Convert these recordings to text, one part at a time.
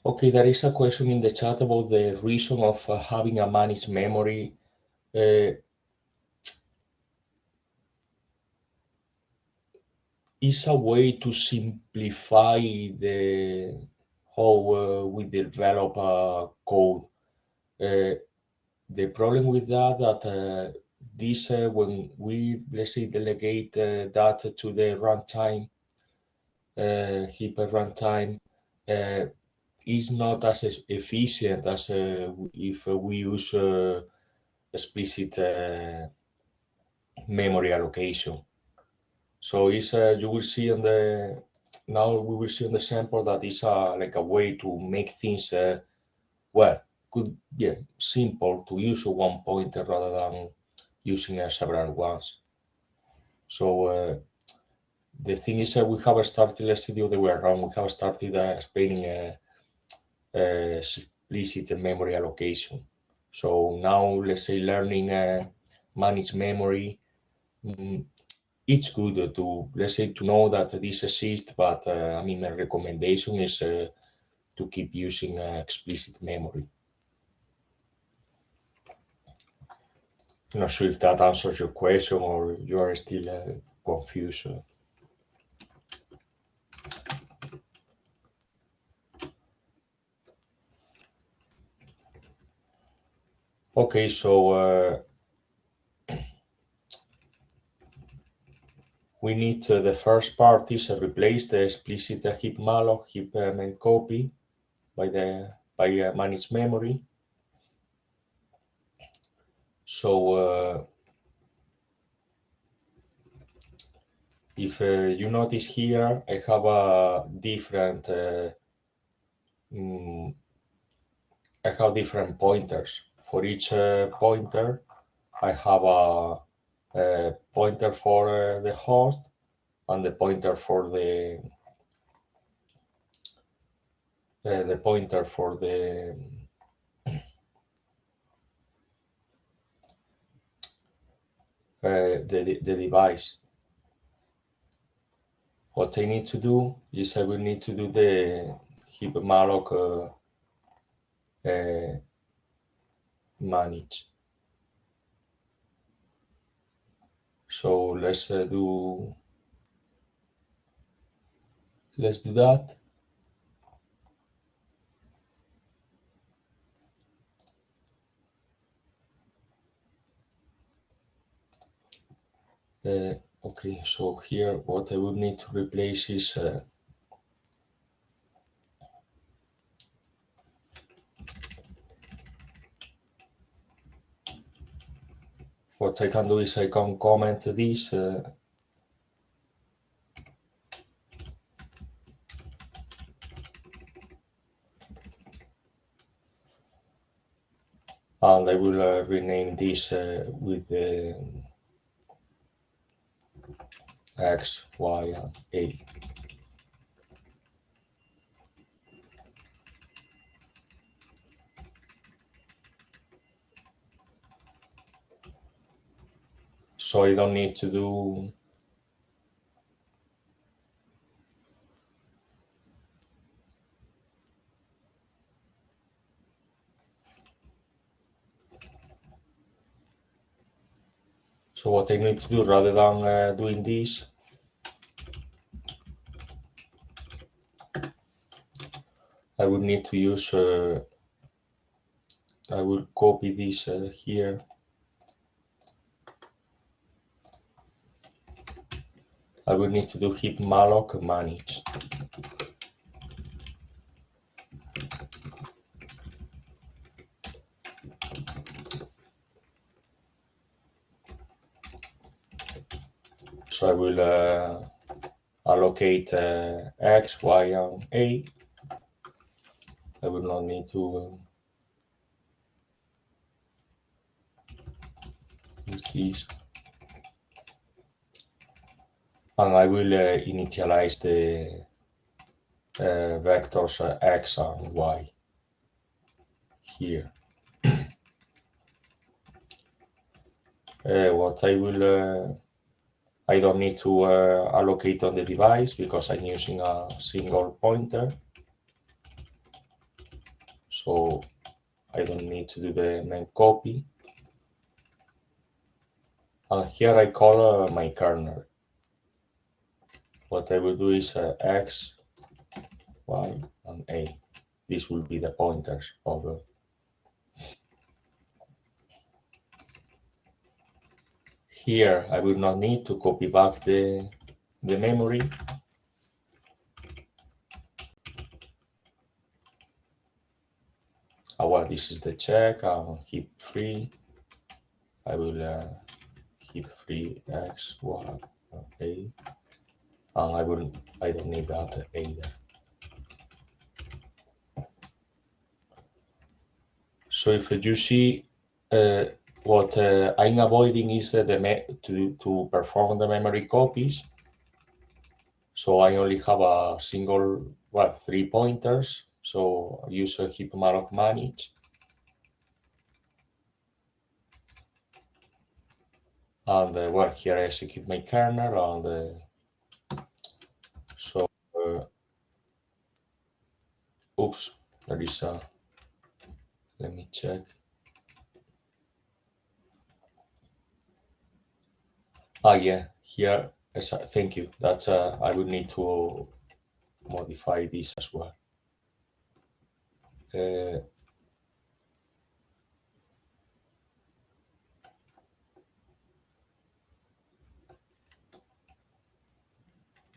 Okay, there is a question in the chat about the reason of having a managed memory. Is a way to simplify the how we develop code. The problem with that this when we, let's say, delegate that to the runtime, heap runtime, is not as efficient as if we use explicit memory allocation. So it's you will see on the now we will see on the sample that is like a way to make things well, simple to use one pointer rather than using several ones. So the thing is we have started, let's see the other way around, we have started explaining explicit memory allocation. So now let's say learning managed memory, it's good to, let's say, to know that this exists, but I mean, my recommendation is to keep using explicit memory. I'm not sure if that answers your question or you are still confused. Okay, so we need the first part is replace the explicit heap malloc heap main copy by managed memory. So if you notice here, I have a different I have different pointers. For each pointer, I have a pointer for the host and the pointer for the pointer for the device. What I need to do is I will need to do the heap malloc manage. So let's do that. Okay, so here what I would need to replace is what I can do is I can comment this and I will rename this with the X, Y, and A. So I don't need to do so what I need to do rather than doing this, I would need to use I will copy this here. I will need to do heap malloc manage. So I will allocate X, Y, and A. I will not need to use this. And I will initialize the vectors X and Y here. What I will I don't need to allocate on the device because I'm using a single pointer. so I don't need to do the main copy. And here I call my kernel. What I will do is X, Y, and A. This will be the pointers of here. I will not need to copy back the memory. Well, this is the check and heap free. I will heap free X, Y, and A, and I don't need that either. So if you see what I'm avoiding is to perform the memory copies. So I only have a single, 3 pointers. So I use a heap malloc manage. And here I execute my kernel, and so oops, there is a, let me check. Yeah, here, thank you. That's I would need to modify this as well.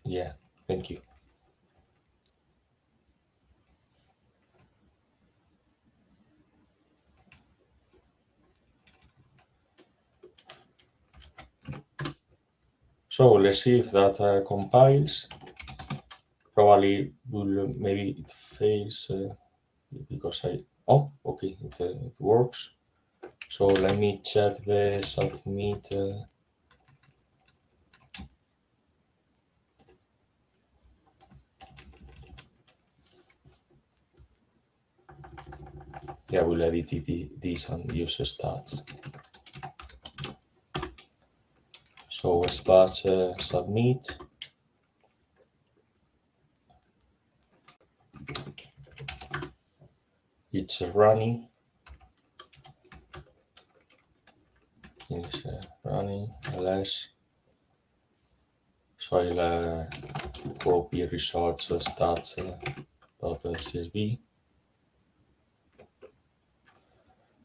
Yeah, thank you. So let's see if that compiles. Probably maybe it fails because oh, okay, it works. So let me check the submit. Yeah, we'll edit this and use stats. So let's batch submit. It's running. It's running, ls. So I'll copy results stats.csv.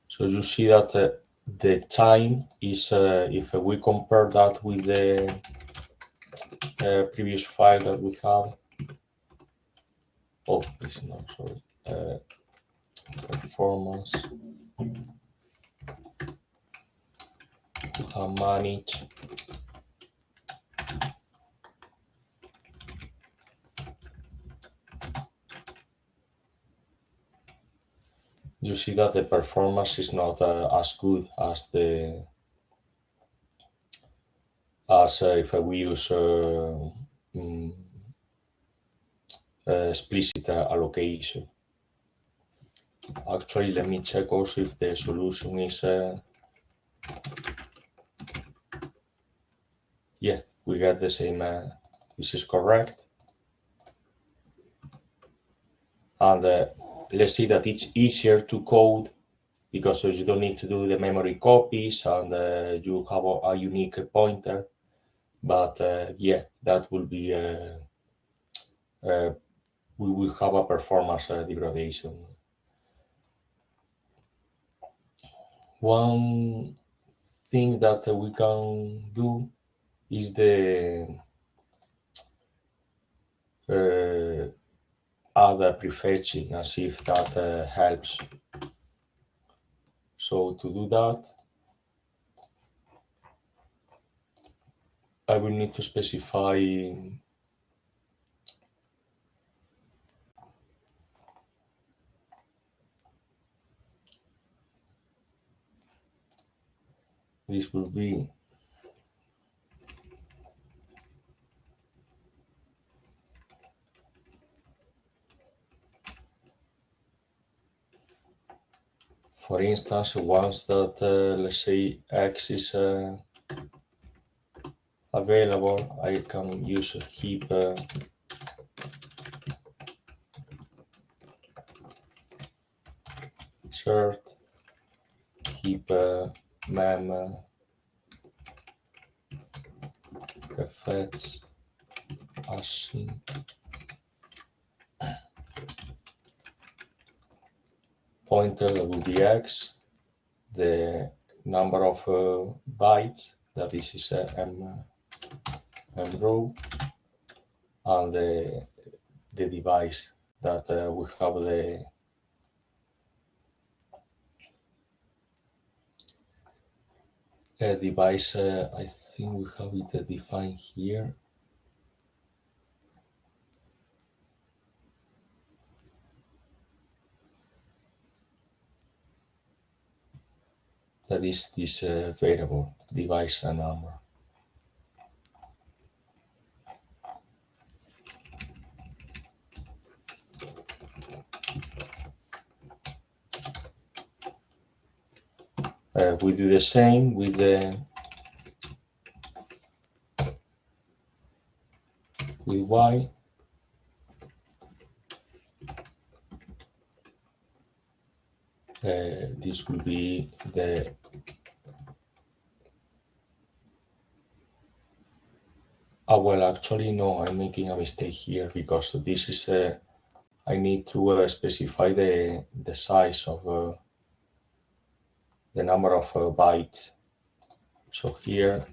So you see that the time is, if we compare that with the previous file that we have. Oh, this is not, sorry. Performance. Manage. You see that the performance is not as good as if we use explicit allocation. Actually, let me check also if the solution is yeah, we get the same. This is correct. And let's see that it's easier to code because you don't need to do the memory copies, and you have a unique pointer. But yeah, that will be we will have a performance degradation. One thing that we can do is the add a prefetching, and see if that helps. So to do that, I will need to specify this will be for instance, once that let's say X is available, I can use a heap insert, keep mem prefetch async. Pointer that will be x, the number of bytes, that this is m row, and the device that we have the device. I think we have it defined here. That is this variable device number. We do the same with y. This will be the well, actually no, I'm making a mistake here, because this is I need to specify the size of the number of bytes. So here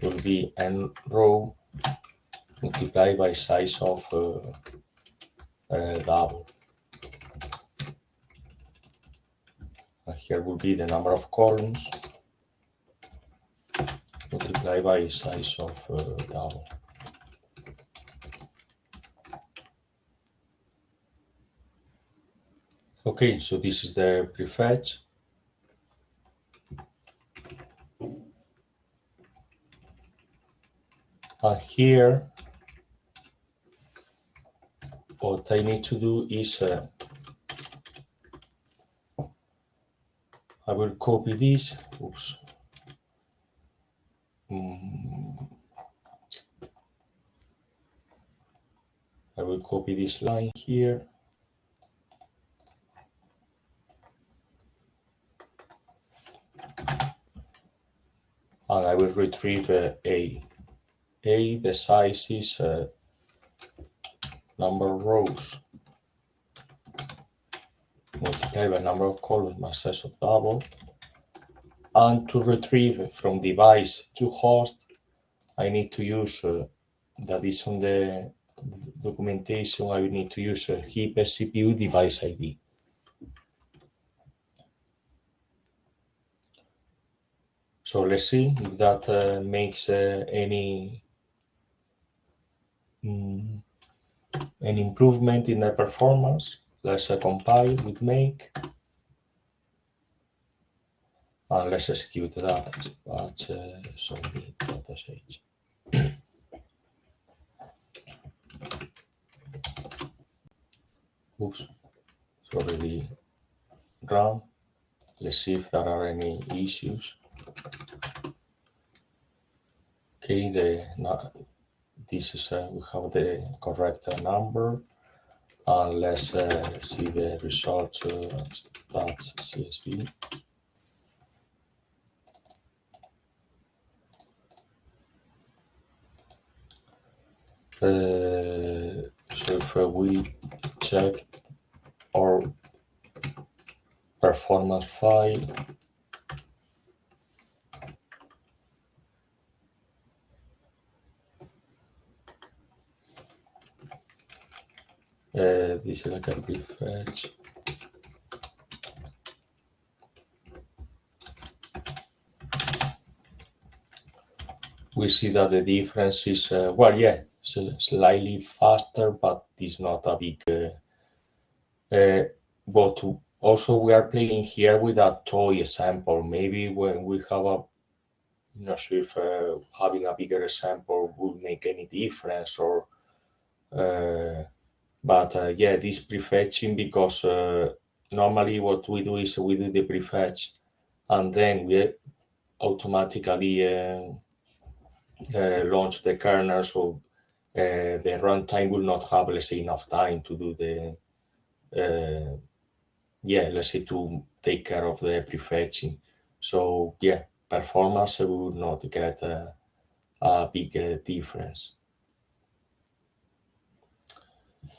will be n row multiplied by size of double. And here will be the number of columns multiplied by size of double. Okay, so this is the prefetch. And here, what I need to do is I will copy this. Oops. I will copy this line here. And I will retrieve A. The size is number of rows multiplied by number of columns by size of double. And to retrieve from device to host, I need to use, that is on the documentation, I will need to use heap CPU device ID. So let's see if that makes any improvement in the performance. Let's compile with make. And let's execute that. Sorry, datash. Oops, it's already run. Let's see if there are any issues. Okay, this is we have the correct number, and let's see the results. That's CSV. So if we check our performance file, this is like a prefetch. We see that the difference is, well, yeah, slightly faster, but it's not a big. But also we are playing here with a toy sample. Maybe when we have a, I'm not sure if having a bigger sample will make any difference, or but yeah, this prefetching, because normally what we do is we do the prefetch and then we automatically launch the kernel, so the runtime will not have, let's say, enough time to do yeah, let's say to take care of the prefetching. So yeah, performance we would not get a big difference.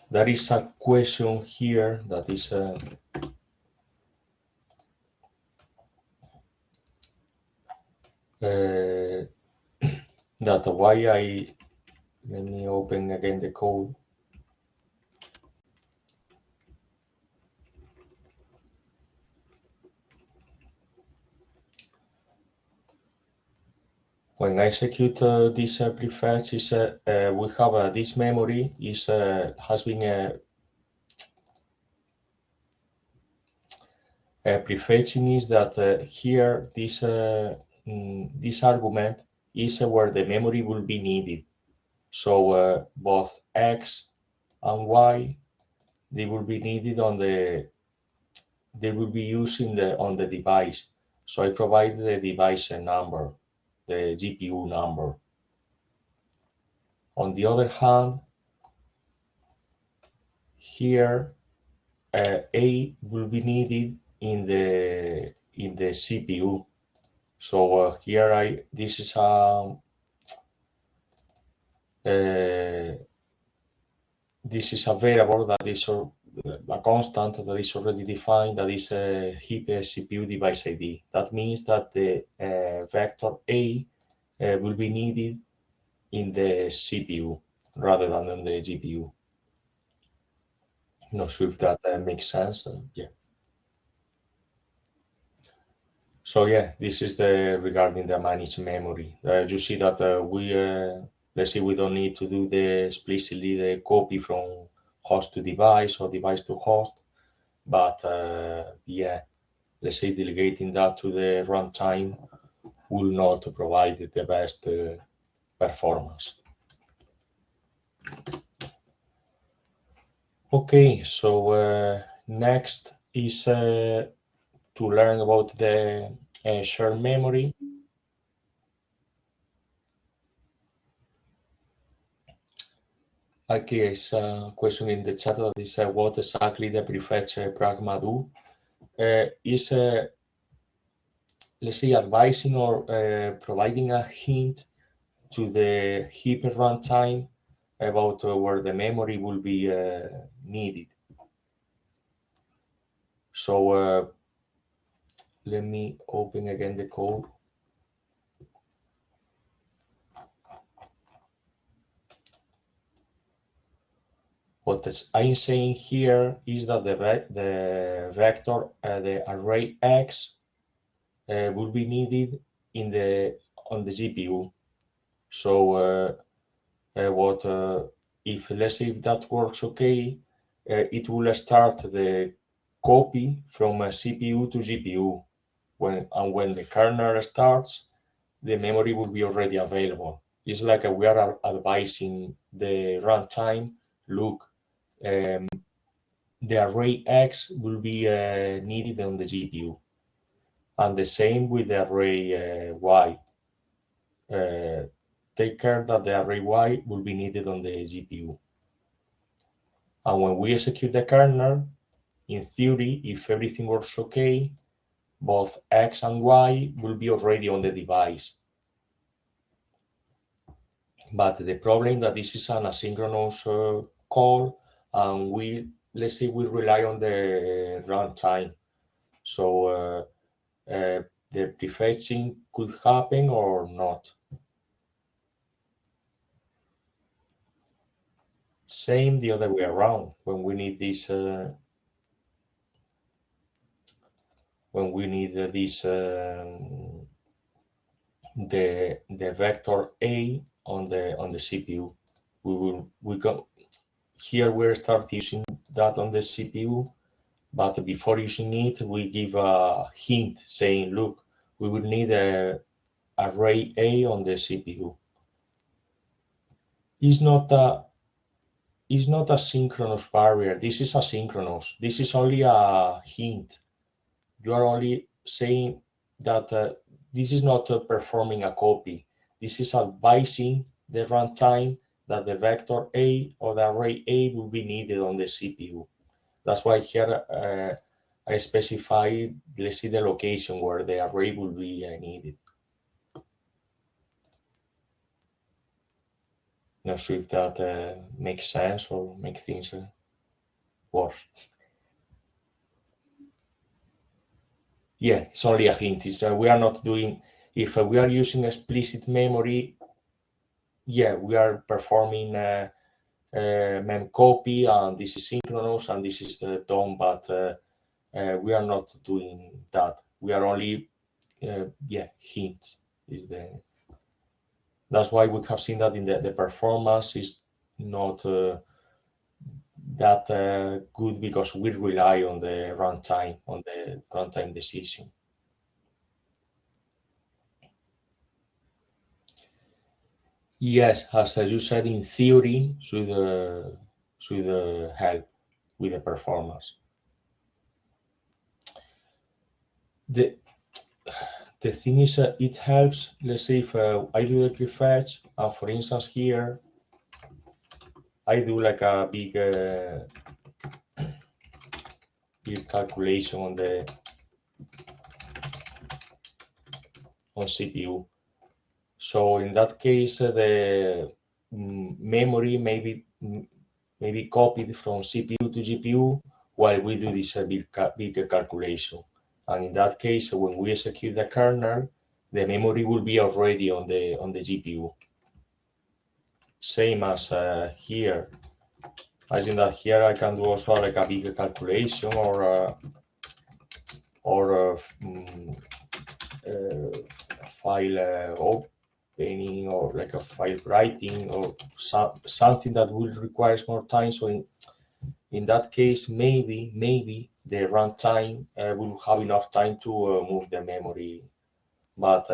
There is a question here that is that why let me open again the code. When I execute this prefetch, is we have this memory is has been prefetching is that here this argument is where the memory will be needed. So both x and y they will be needed on they will be used on the device. So I provide the device number, the GPU number. On the other hand, here A will be needed in the CPU. So here this is this is a variable that is a constant that is already defined, that is a heap CPU device ID. That means that the vector A will be needed in the CPU rather than on the GPU. Not sure if that makes sense. Yeah. So yeah, this is the regarding the managed memory. You see that we let's say we don't need to do the explicitly the copy from host to device or device to host, but yeah, let's say delegating that to the runtime will not provide the best performance. Okay, so next is to learn about the shared memory. Okay, it's a question in the chat that is what exactly the prefetch pragma do. Is let's say advising or providing a hint to the heap runtime about where the memory will be needed. So let me open again the code. What I'm saying here is that the vector, the array X, will be needed on the GPU. So what if let's say if that works okay, it will start the copy from CPU to GPU. When the kernel starts, the memory will be already available. It's like we are advising the runtime, look, the array X will be needed on the GPU. And the same with the array Y. Take care that the array Y will be needed on the GPU. And when we execute the kernel, in theory, if everything works okay, both X and Y will be already on the device. But the problem that this is an asynchronous call, and let's say we rely on the runtime. So the prefetching could happen or not. Same the other way around when we need this the vector A on the CPU. We go here we start using that on the CPU, but before using it we give a hint saying, look, we will need a array A on the CPU. It's not a synchronous barrier. This is asynchronous. This is only a hint. You are only saying that this is not performing a copy. This is advising the runtime that the vector A or the array A will be needed on the CPU. That's why here I specify, let's see, the location where the array will be needed. Not sure if that makes sense or make things worse. Yeah, it's only a hint. It's, we are not doing, if we are using explicit memory, yeah, we are performing memcopy, and this is synchronous and this is the DOM, but we are not doing that. We are only, yeah, hints is the. That's why we have seen that in the performance is not that good, because we rely on the runtime decision. Yes, as you said, in theory, should help with the performance. The thing is, it helps. Let's say if I do the prefetch, and for instance here, I do like a big calculation on CPU. So in that case, the memory may be copied from CPU to GPU while we do this big calculation. And in that case, when we execute the kernel, the memory will be already on the GPU. Same as here. I think that here I can do also like a big calculation or file opening, or like a file writing, or something that will require more time. So in that case, maybe the runtime will have enough time to move the memory. But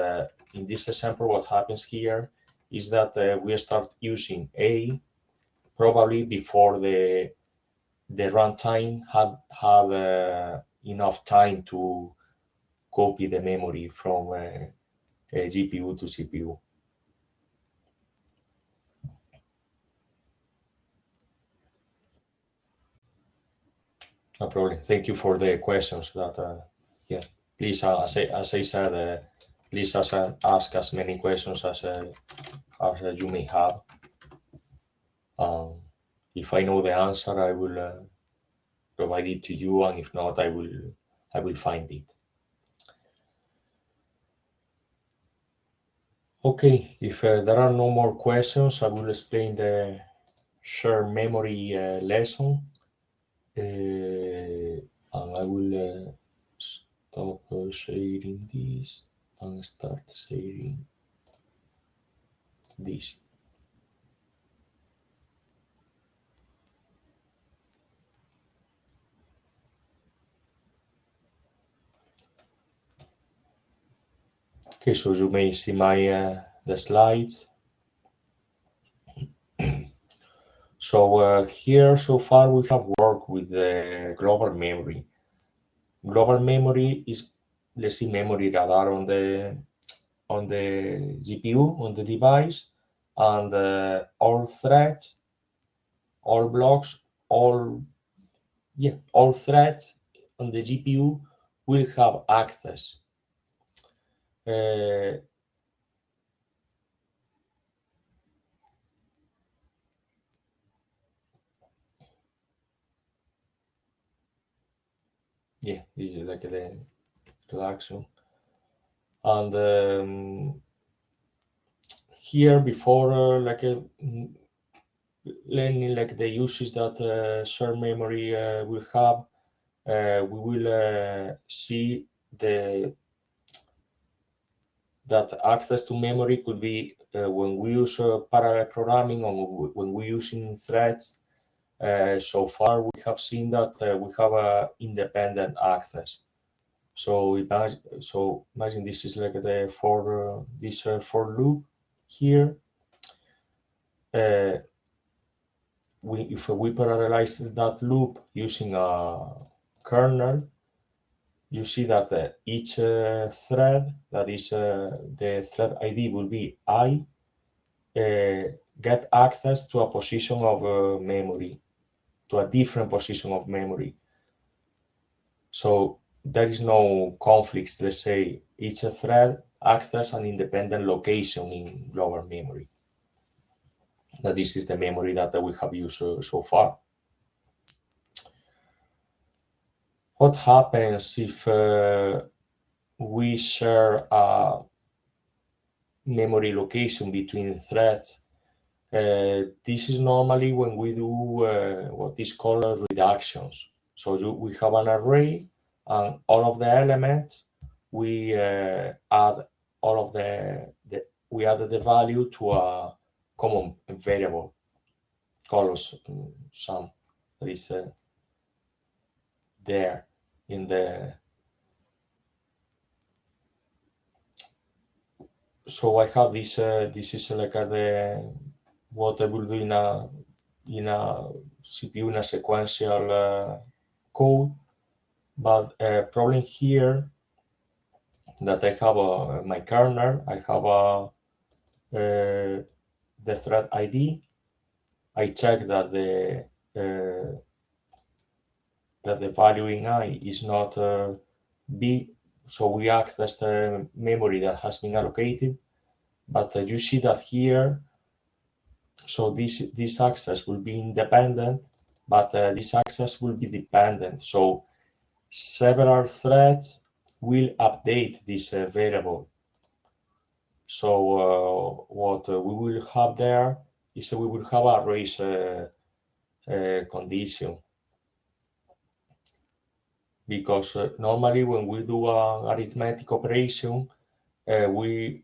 in this example, what happens here is that we start using A probably before the runtime had enough time to copy the memory from GPU to CPU. No problem. Thank you for the questions. That yeah, please, as I said, please ask as many questions as you may have. If I know the answer, I will provide it to you, and if not, I will find it. Okay, if there are no more questions, I will explain the shared memory lesson, and I will stop sharing this and start sharing this. Okay, so you may see my the slides. So here so far we have worked with the global memory. Global memory is, let's see, memory radar on the GPU, on the device, and all threads, all blocks, all threads on the GPU will have access. Yeah, this is like the introduction. And here before learning like the uses that shared memory will have, we will see that access to memory could be when we use parallel programming, or when we're using threads. So far we have seen that we have independent access. So imagine this is like the for loop here. If we parallelize that loop using a kernel, you see that each thread, that is the thread ID will be I, get access to a position of memory, to a different position of memory. So there is no conflicts. Let's say each thread acts as an independent location in global memory. That this is the memory that we have used so far. What happens if we share a memory location between threads? This is normally when we do what is called reductions. So we have an array, and all of the elements we add all of we added the value to a common variable called sum that is there in the. So I have this. This is like the what I will do in a CPU in a sequential code, but problem here that I have my kernel. I have the thread ID. I check that the value in I is not big, so we access the memory that has been allocated. But you see that here, so this access will be independent, but this access will be dependent. So several threads will update this variable. So what we will have there is we will have a race condition, because normally when we do an arithmetic operation, we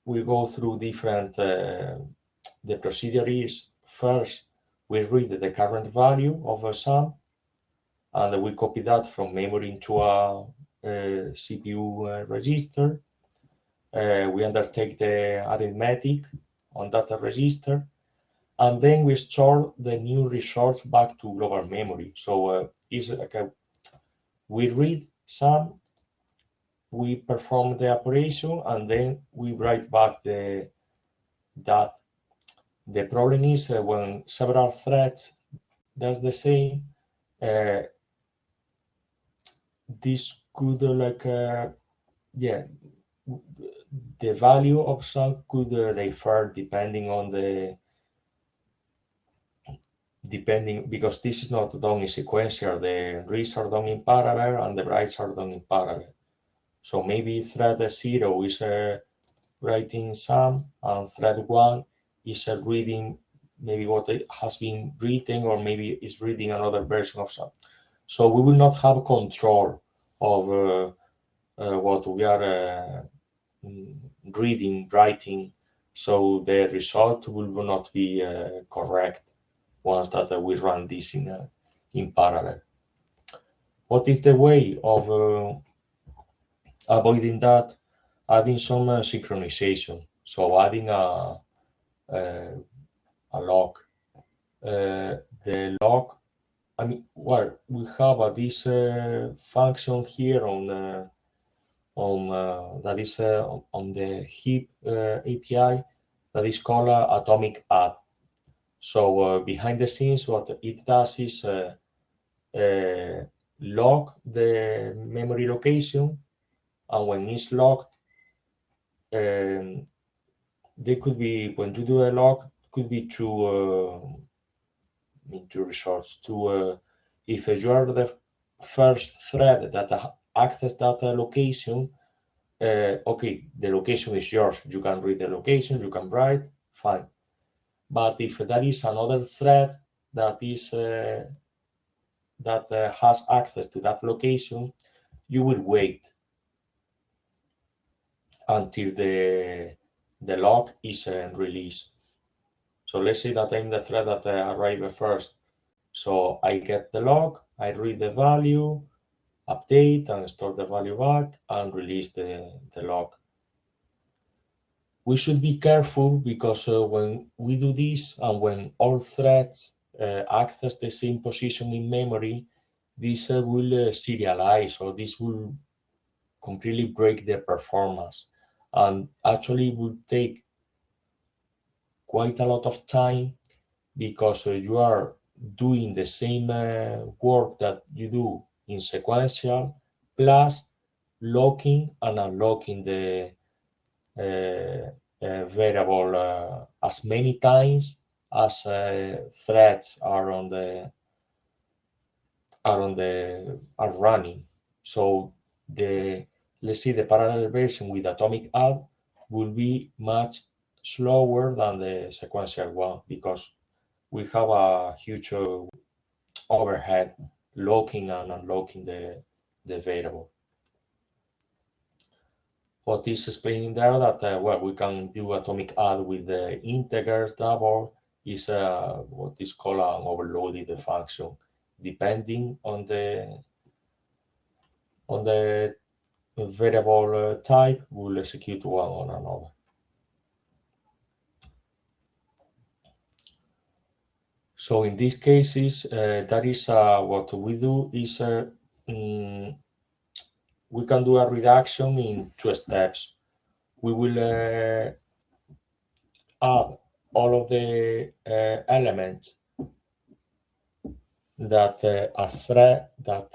go through different. The procedure is first we read the current value of a sum, and we copy that from memory into a CPU register. We undertake the arithmetic on that register, and then we store the new resource back to global memory. So it's like we read sum, we perform the operation, and then we write back that. The problem is when several threads does the same, this could yeah, the value of some could differ depending, because this is not done in sequential. The reads are done in parallel and the writes are done in parallel. So maybe thread 0 is writing some, and thread 1 is reading maybe what has been written, or maybe is reading another version of some. So we will not have control of what we are reading, writing. So the result will not be correct once that we run this in parallel. What is the way of avoiding that? Adding some synchronization. So adding a log. The log, I mean, well, we have this function here on that is on the heap API that is called atomic add. So behind the scenes, what it does is log the memory location, and when it's logged, they could be, when you do a log, could be two results. If you are the first thread that access that location, okay, the location is yours. You can read the location, you can write, fine. But if there is another thread that is has access to that location, you will wait until the log is released. So let's say that I'm the thread that arrived first. So I get the log, I read the value, update and store the value back, and release the log. We should be careful, because when we do this, and when all threads access the same position in memory, this will serialize, or this will completely break the performance, and actually will take quite a lot of time, because you are doing the same work that you do in sequential, plus locking and unlocking the variable as many times as threads are running. So let's see, the parallel version with atomic add will be much slower than the sequential one because we have a huge overhead locking and unlocking the variable. What is explaining there that well, we can do atomic add with the integers double is what is called an overloaded function, depending on the variable type, will execute one on another. So in these cases, that is what we do is we can do a reduction in 2 steps. We will add all of the elements that a thread that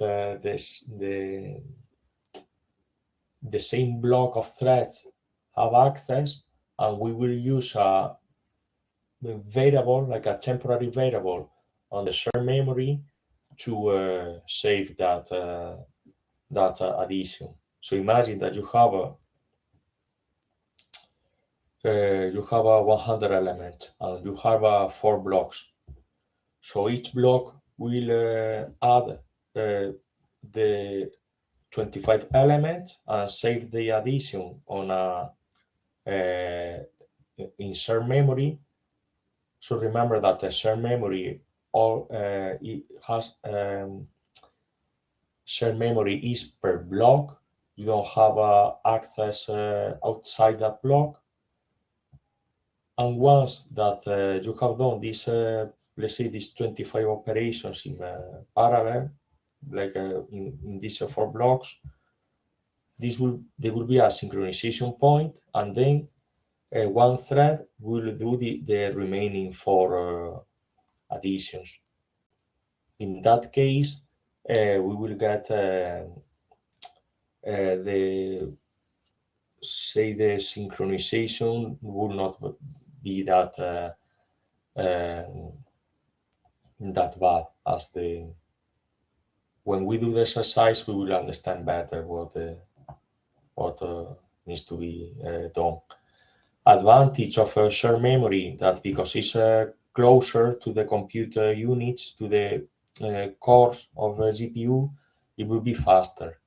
the same block of threads have access, and we will use a variable, like a temporary variable on the shared memory to save that addition. So imagine that you have a 100 element and you have 4 blocks. So each block will add the 25 elements and save the addition on a in shared memory. So remember that the shared memory it has shared memory is per block. You don't have access outside that block. And once that you have done this, let's say these 25 operations in parallel, like in these 4 blocks, there will be a synchronization point, and then one thread will do the remaining 4 additions. In that case, we will get the synchronization will not be that bad as when we do the exercise, we will understand better what needs to be done. Advantage of shared memory, that because it's closer to the computer units, to the cores of a GPU, it will be faster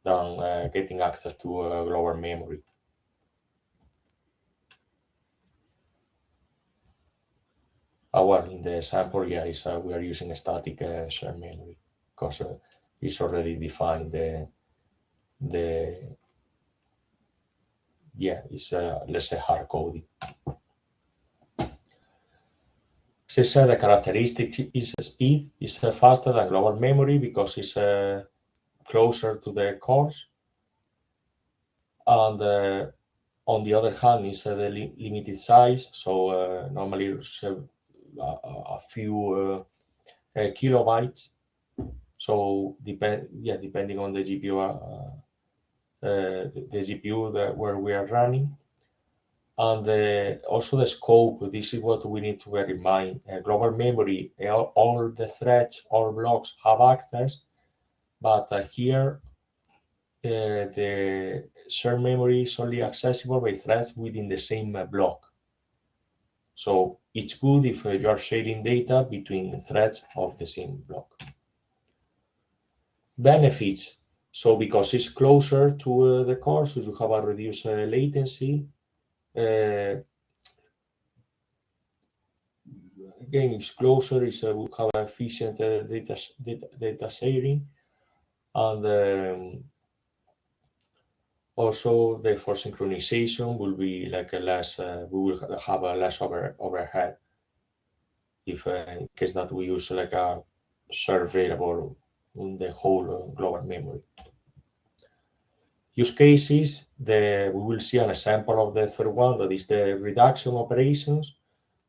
than getting access to global memory. Well, in the example, yeah, we are using a static shared memory because it's already defined it's let's say hard coding. As I said, the characteristic is speed. It's faster than global memory because it's closer to the cores. And on the other hand, it's the limited size. So normally it's a few kilobytes. So depending on the GPU, the GPU where we are running. And also the scope, this is what we need to bear in mind. Global memory, all the threads, all blocks have access, but here the shared memory is only accessible by threads within the same block. So it's good if you are sharing data between threads of the same block. Benefits. So because it's closer to the core, so you have a reduced latency. Again, it's closer, we have efficient data sharing, and also the for synchronization will be like a less, we will have a less overhead if in case that we use like a shared variable in the whole global memory. Use cases, we will see an example of the third one, that is the reduction operations,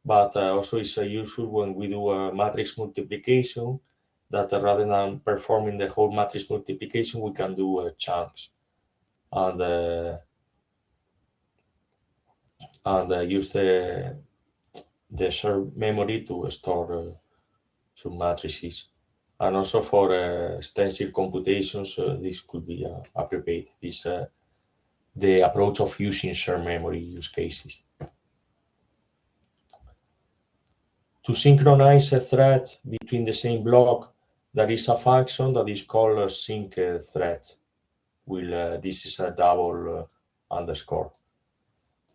but also it's useful when we do a matrix multiplication that rather than performing the whole matrix multiplication, we can do chunks and use the shared memory to store some matrices. And also for extensive computations, this could be appropriate. This the approach of using shared memory use cases. To synchronize a thread between the same block, there is a function that is called sync thread. This is a double underscore.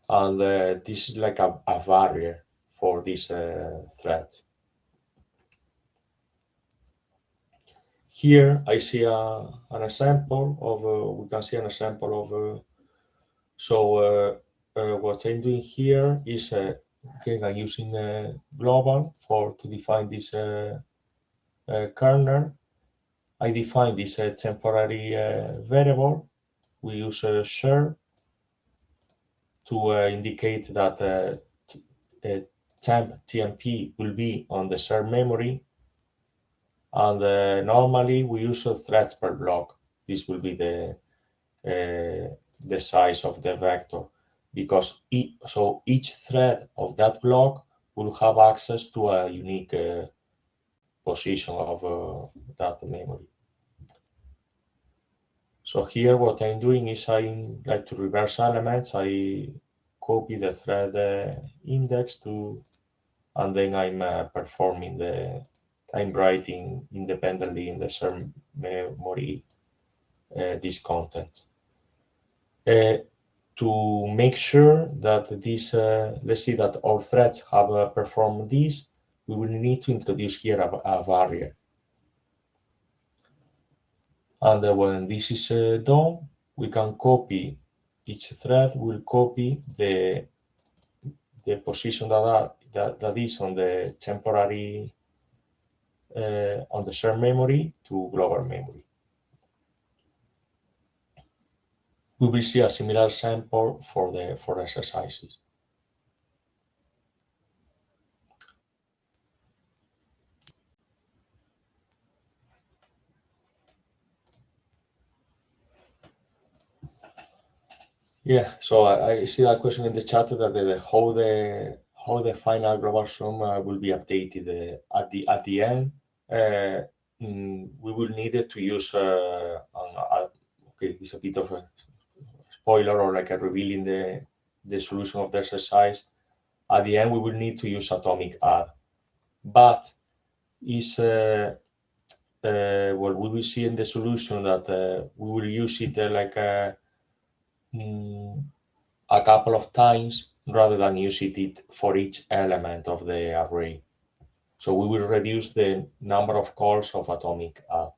And this is like a barrier for this thread. Here I see an example of, we can see an example of, what I'm doing here is, again, I'm using global to define this kernel. I define this temporary variable. We use share to indicate that temp TMP will be on the shared memory. And normally we use threads per block. This will be the size of the vector, because each thread of that block will have access to a unique position of that memory. So here what I'm doing is I like to reverse elements. I copy the thread index and then I'm performing I'm writing independently in the shared memory these contents. To make sure that this, let's see that all threads have performed this, we will need to introduce here a barrier. And when this is done, we can copy, each thread will copy the position that is on the temporary, on the shared memory to global memory. We will see a similar sample for exercises. Yeah, so I see that question in the chat that how the final global sum will be updated at the end. We will need it to use okay, it's a bit of a spoiler or like a revealing the solution of the exercise. At the end, we will need to use atomic add, but is well, we will see in the solution that we will use it like a couple of times rather than using it for each element of the array. So we will reduce the number of calls of atomic add.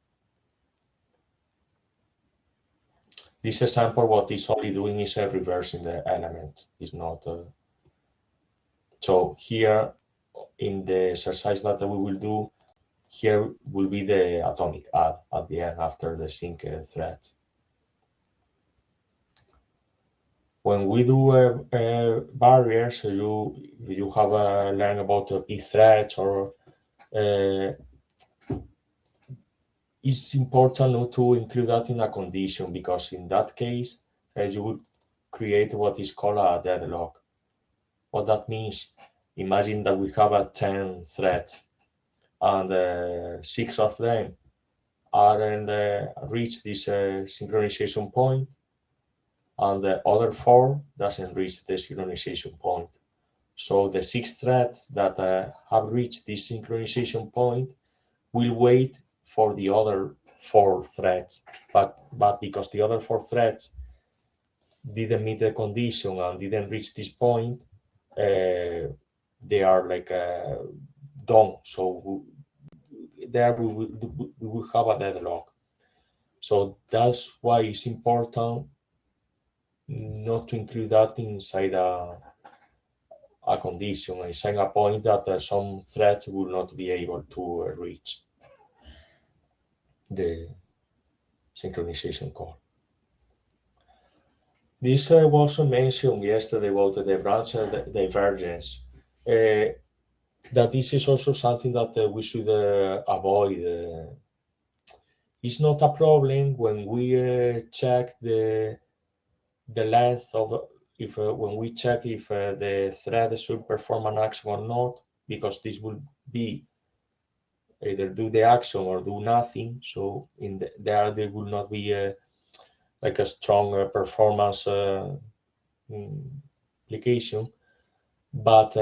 This example, what it's only doing is reversing the element. It's not. So here in the exercise that we will do, here will be the atomic add at the end after the sync thread. When we do barriers, you have learned about p-threads, or it's important not to include that in a condition, because in that case you would create what is called a deadlock. What that means, imagine that we have 10 threads and 6 of them aren't reach this synchronization point, and the other 4 doesn't reach the synchronization point. So the 6 threads that have reached this synchronization point will wait for the other 4 threads, but because the other 4 threads didn't meet the condition and didn't reach this point, they are like done. So there we will have a deadlock. So that's why it's important not to include that inside a condition, inside a point that some threads will not be able to reach the synchronization call. This was mentioned yesterday about the branch divergence. that this is also something that we should avoid. It's not a problem when we check the length of if when we check if the thread should perform an action or not, because this will be either do the action or do nothing. So in there will not be like a strong performance application. But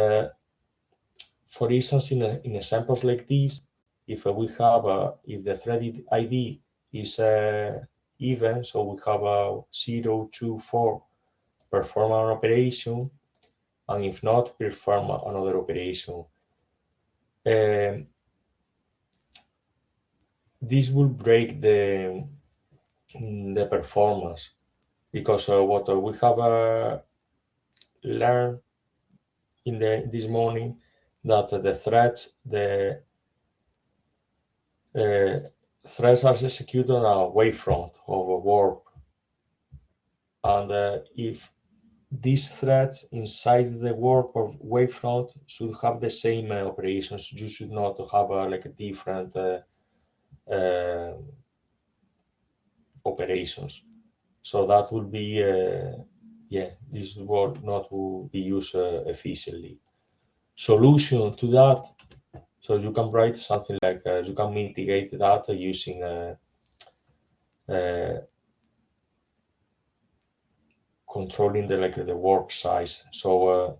for instance, in examples like this, if we have if the thread ID is even, so we have a 0, 2, 4, perform an operation, and if not, perform another operation. Um, this will break the performance, because what we have learned in this morning, that the uh, threads are executed on a wavefront of a warp, and if these threads inside the warp or wavefront should have the same operations. You should not have like a different uh, operations. So that will be, yeah, this will not will be used efficiently. Solution to that, so you can write something like you can mitigate that using uh, controlling the warp size. So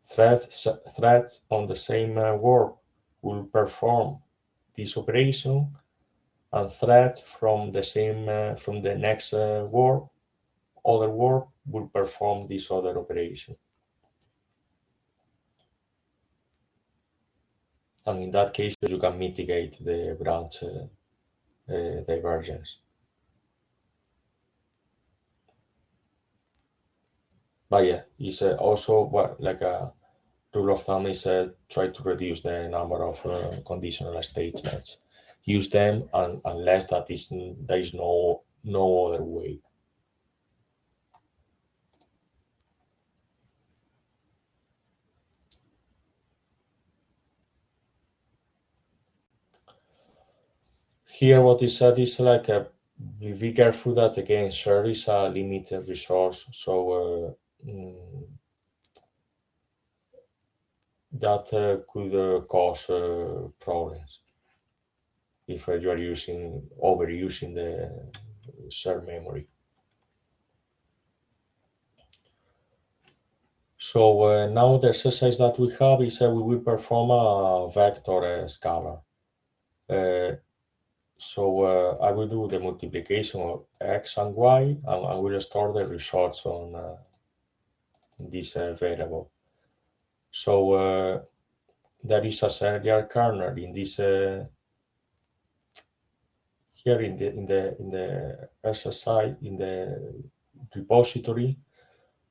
threads on the same warp will perform this operation, and threads from the same from the next warp, other warp, will perform this other operation. And in that case, you can mitigate the branch divergence. But yeah, it's also what like a rule of thumb is try to reduce the number of conditional statements. Use them unless there is no other way. Here, what is said is like be careful that again share is a limited resource, so that could cause problems if you are overusing the shared memory. So now the exercise that we have is we will perform a vector scalar. Uh, so I will do the multiplication of x and y, and I will store the results on this variable. So there is a serial kernel in this here in the exercise in the repository.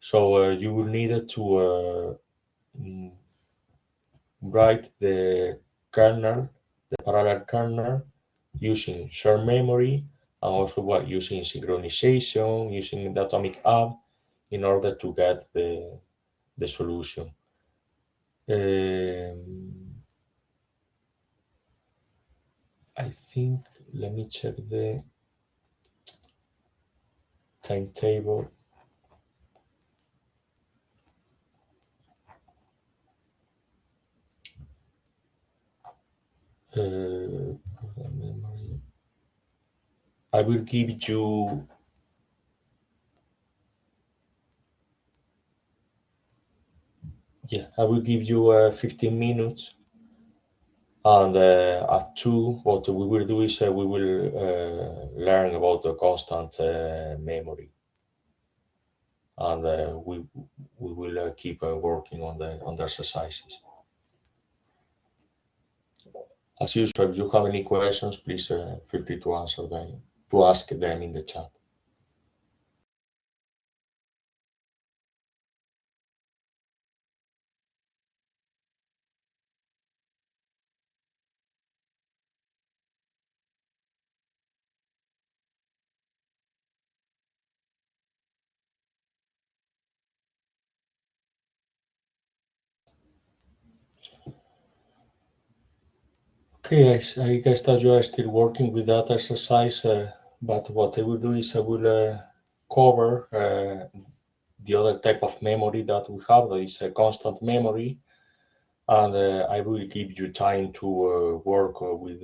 So you will need to write the kernel, the parallel kernel, using shared memory, and also using synchronization, using the atomic add, in order to get the solution. I think, let me check the timetable. Memory. I will give you I will give you 15 minutes, and at 2, what we will do is we will learn about the constant memory, and we will keep working on the exercises. As usual, if you have any questions, please feel free to ask them in the chat. Okay, I guess that you are still working with that exercise, but what I will do is I will cover the other type of memory that we have, that is a constant memory, and I will give you time to work with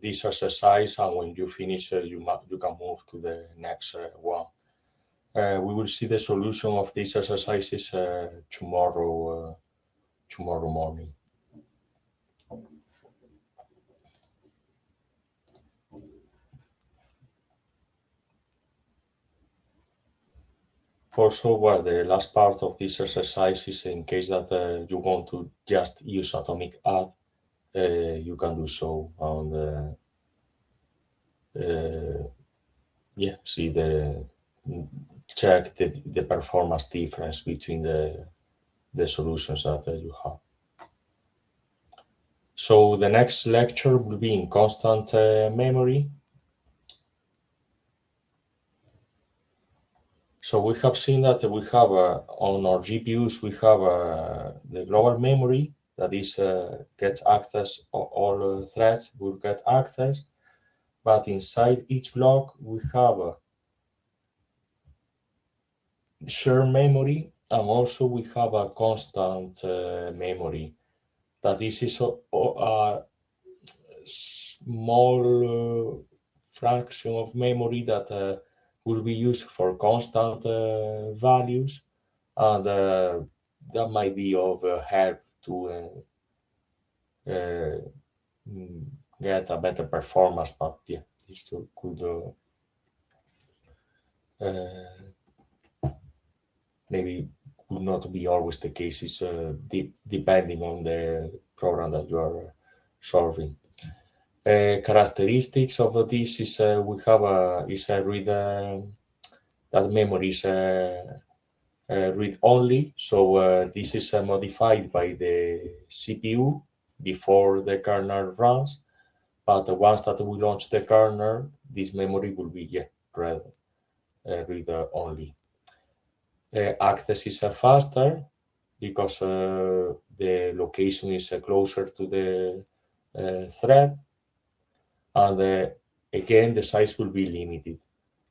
this exercise, and when you finish, you can move to the next one. We will see the solution of these exercises tomorrow morning. Also, well, the last part of this exercise is in case that you want to just use atomic add, you can do so, and yeah, see check the performance difference between the solutions that you have. So the next lecture will be in constant memory. So we have seen that we have on our GPUs, we have the global memory that is gets access, all threads will get access, but inside each block we have a shared memory, and also we have a constant memory that this is a small fraction of memory that will be used for constant values, and that might be of help to get a better performance. But yeah, this could maybe could not be always the case. It's depending on the program that you are solving. Characteristics of this is we have is a read that memory is read only. So this is modified by the CPU before the kernel runs. But once that we launch the kernel, this memory will be read only. Access is faster because the location is closer to the thread, and again the size will be limited.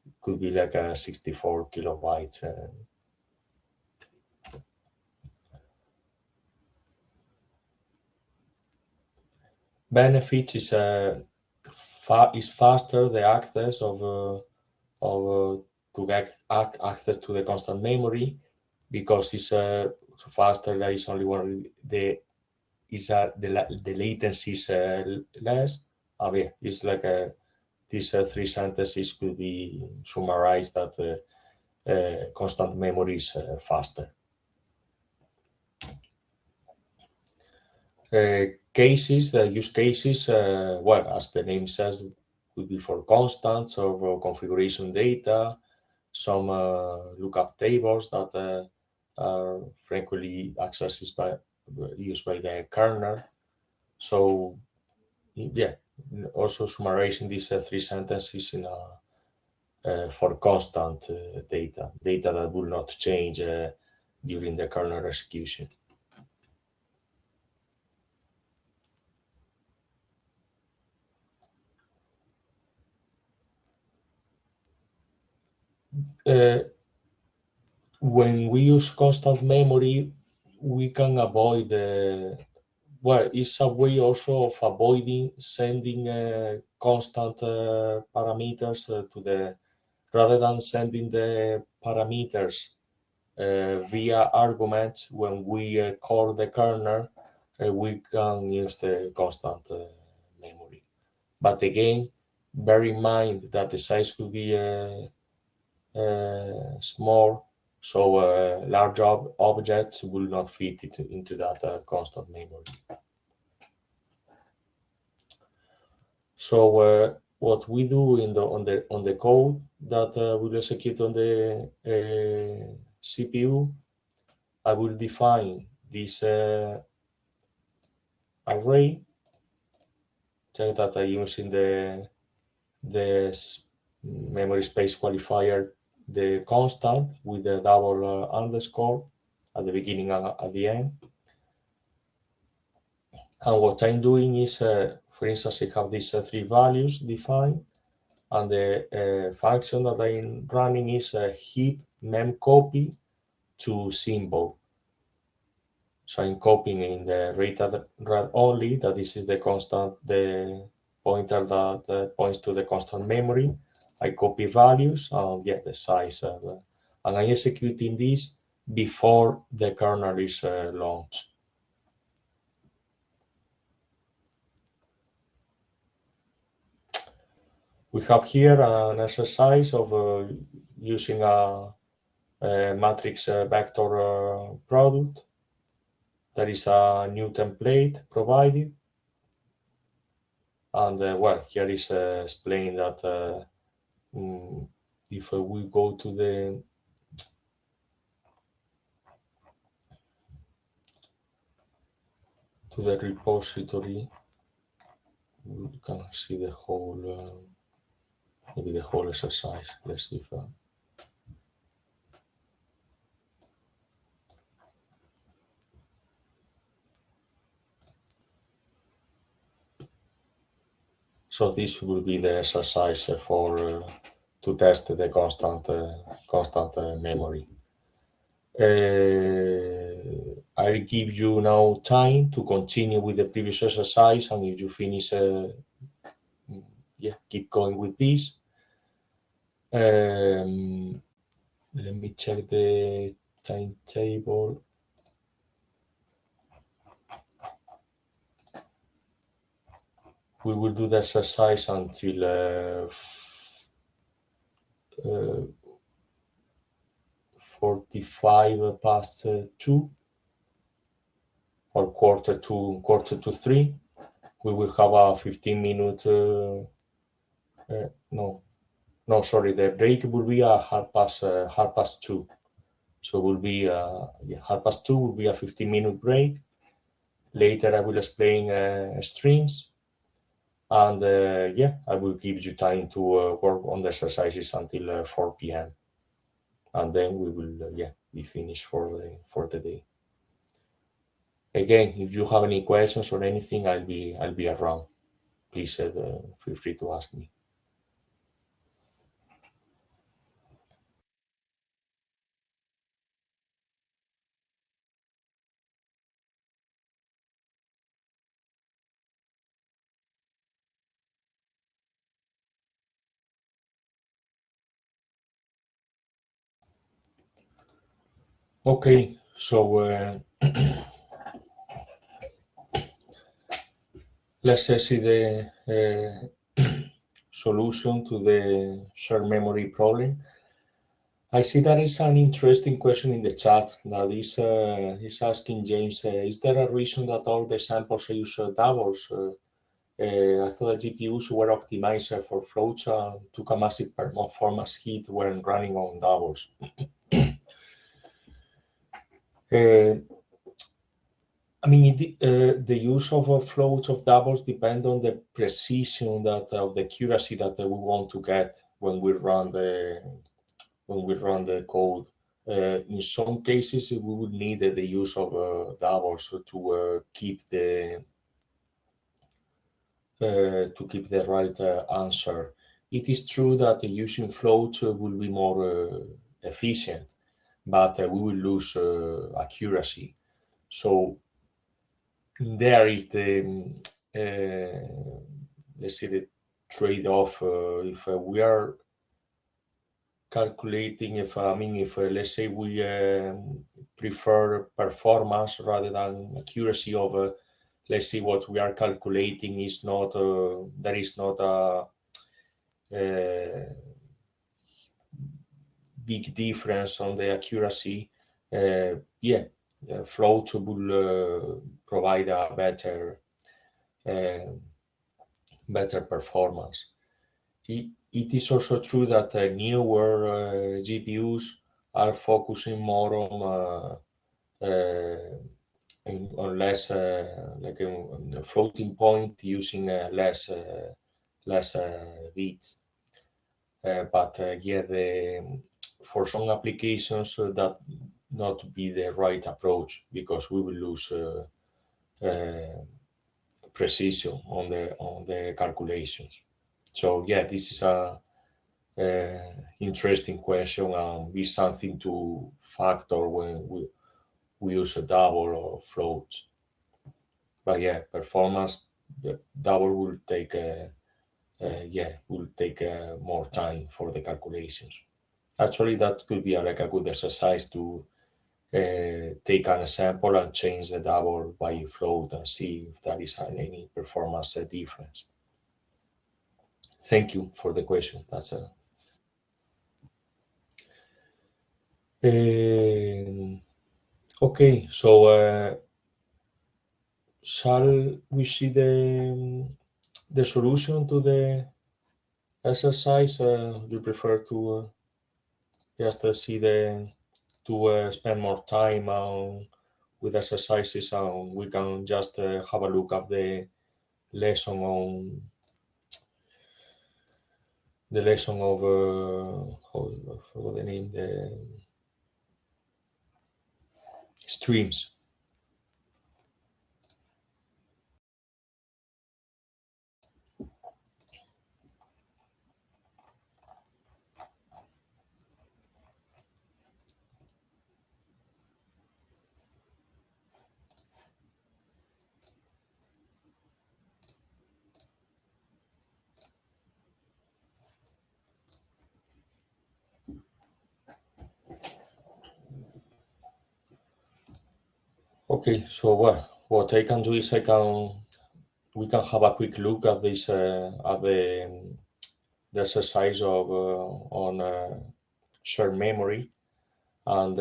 It could be like a 64 kilobytes. Benefit is faster the access to get access to the constant memory, because it's faster. There is only one. The latency is less. Yeah, it's like these three sentences could be summarized that constant memory is faster. Cases, the use cases, well, as the name says, could be for constants or configuration data, some lookup tables that are frequently used by the kernel. So yeah, also summarizing these three sentences in for constant data that will not change during the kernel execution. When we use constant memory, we can avoid well, it's a way also of avoiding sending constant parameters to the, rather than sending the parameters via arguments. When we call the kernel, we can use the constant memory. But again, bear in mind that the size will be small, so large objects will not fit into that constant memory. So what we do on the code that will execute on the CPU, I will define this array, check that I use in the memory space qualifier the constant with the double underscore at the beginning and at the end. And what I'm doing is for instance, I have these three values defined, and the function that I'm running is a heap memcopy to symbol. So I'm copying in the read only that this is the constant, the pointer that points to the constant memory. I copy values and get the size, and I'm executing this before the kernel is launched. We have here an exercise of using a matrix vector product. There is a new template provided, and well, here is explained that if we go to the repository, we can see the whole, maybe the whole exercise. Let's see if. So this will be the exercise for to test the constant memory. I'll give you now time to continue with the previous exercise, and if you finish, yeah, keep going with this. Let me check the timetable. We will do the exercise until 45 past 2 or quarter to 3. We will have a 15-minute. No, sorry. The break will be a half past 2. So will be yeah, half past 2 will be a 15-minute break. Later I will explain streams, and yeah, I will give you time to work on the exercises until 4 p.m. and then we will yeah, be finished for the day. Again, if you have any questions or anything, I'll be around. Please feel free to ask me. Okay, so let's see the solution to the shared memory problem. I see that is an interesting question in the chat that is asking James, is there a reason that all the samples use doubles? I thought the GPUs were optimized for floats and took a massive performance hit when running on doubles. I mean, the use of floats of doubles depend on the precision that of the accuracy that we want to get when we run the code. In some cases, we would need the use of doubles to keep the right answer. It is true that using floats will be more efficient, but we will lose accuracy. So there is the let's say the trade-off. If we are calculating, if let's say we prefer performance rather than accuracy of let's say what we are calculating is not there is not a big difference on the accuracy. Yeah, float will provide a better performance. It is also true that newer GPUs are focusing more on less like a floating point, using less bits. But yeah, for some applications that not be the right approach, because we will lose precision on the calculations. So yeah, this is a interesting question and be something to factor when we use a double or floats. But yeah, performance, the double will take more time for the calculations. Actually, that could be like a good exercise to take an example and change the double by float and see if there is any performance difference. Thank you for the question. That's okay. So shall we see the solution to the exercise? You prefer to just see to spend more time with exercises, and we can just have a look at the lesson on the lesson of I forgot the name, the streams. Okay, so what I can do is we can have a quick look at this at the exercise of on shared memory, and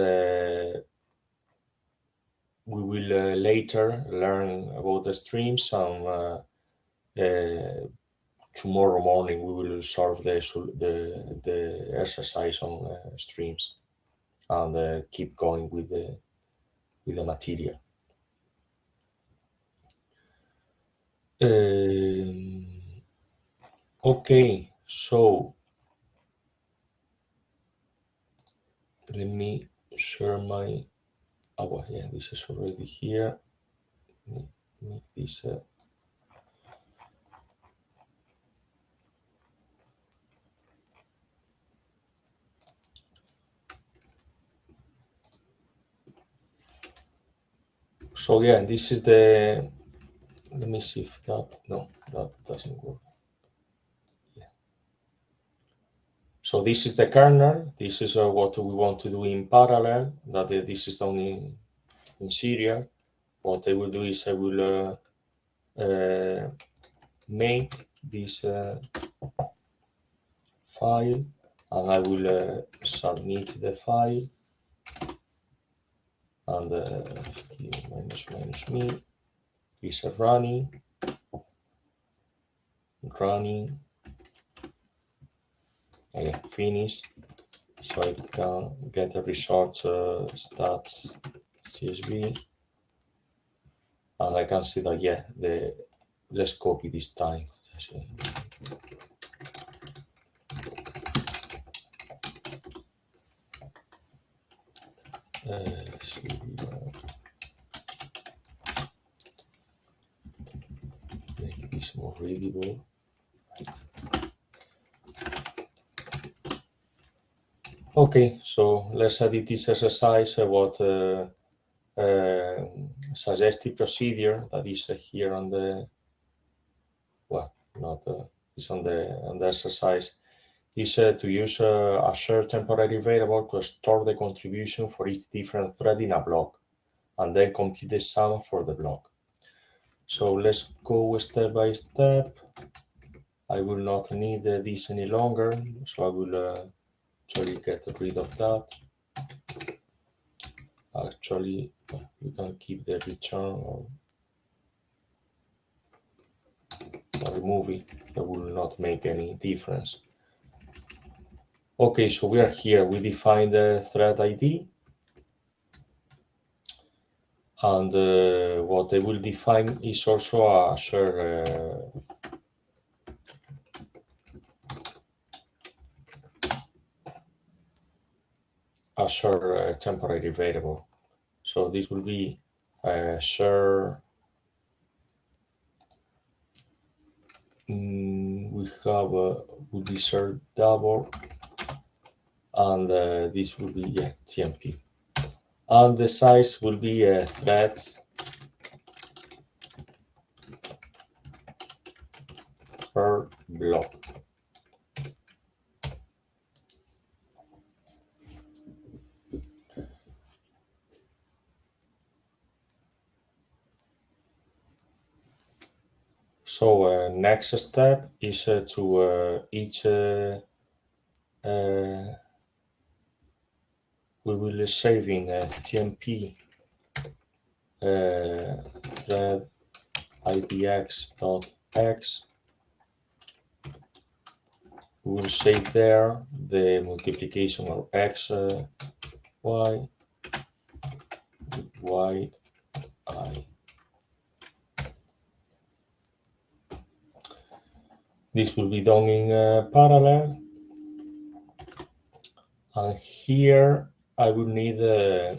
we will later learn about the streams, and tomorrow morning we will solve the exercise on streams and keep going with the material. Okay, so let me share my. Oh, well, yeah, this is already here. Make this. So yeah, this is the. Let me see if that doesn't work. Yeah. So this is the kernel. This is what we want to do in parallel. That this is done in serial. What I will do is I will make this file, and I will submit the file, and minus me is running, and finish, so I can get the result stats CSV, and I can see that yeah, let's copy this time. Make this more readable. Okay, so let's edit this exercise. What suggested procedure that is here on the not it's on the exercise is to use a shared temporary variable to store the contribution for each different thread in a block, and then compute the sum for the block. So let's go step by step. I will not need this any longer, so I will actually get rid of that. Actually, you can keep the return or remove it. That will not make any difference. Okay, so we are here. We define the thread ID, and what I will define is also a share temporary variable. So this will be a share have would be served double, and this will be TMP, and the size will be threads per block. So next step is to each we will save in TMP thread idx.x. We will save there the multiplication of x, y, y, I. This will be done in parallel. And here I will need to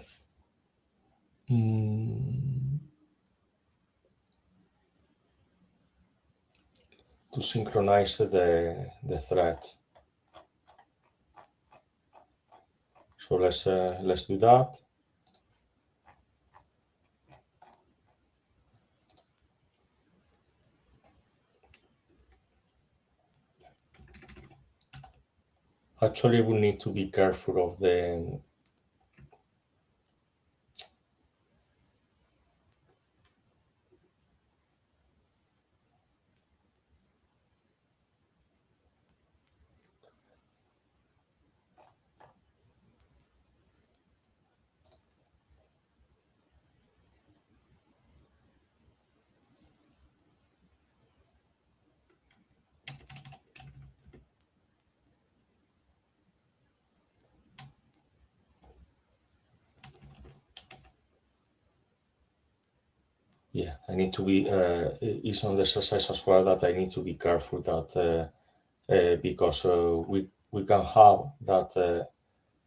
synchronize the threads. So let's do that. Actually, we need to be careful of the I need to be it's on the exercise as well that I need to be careful that because we can have that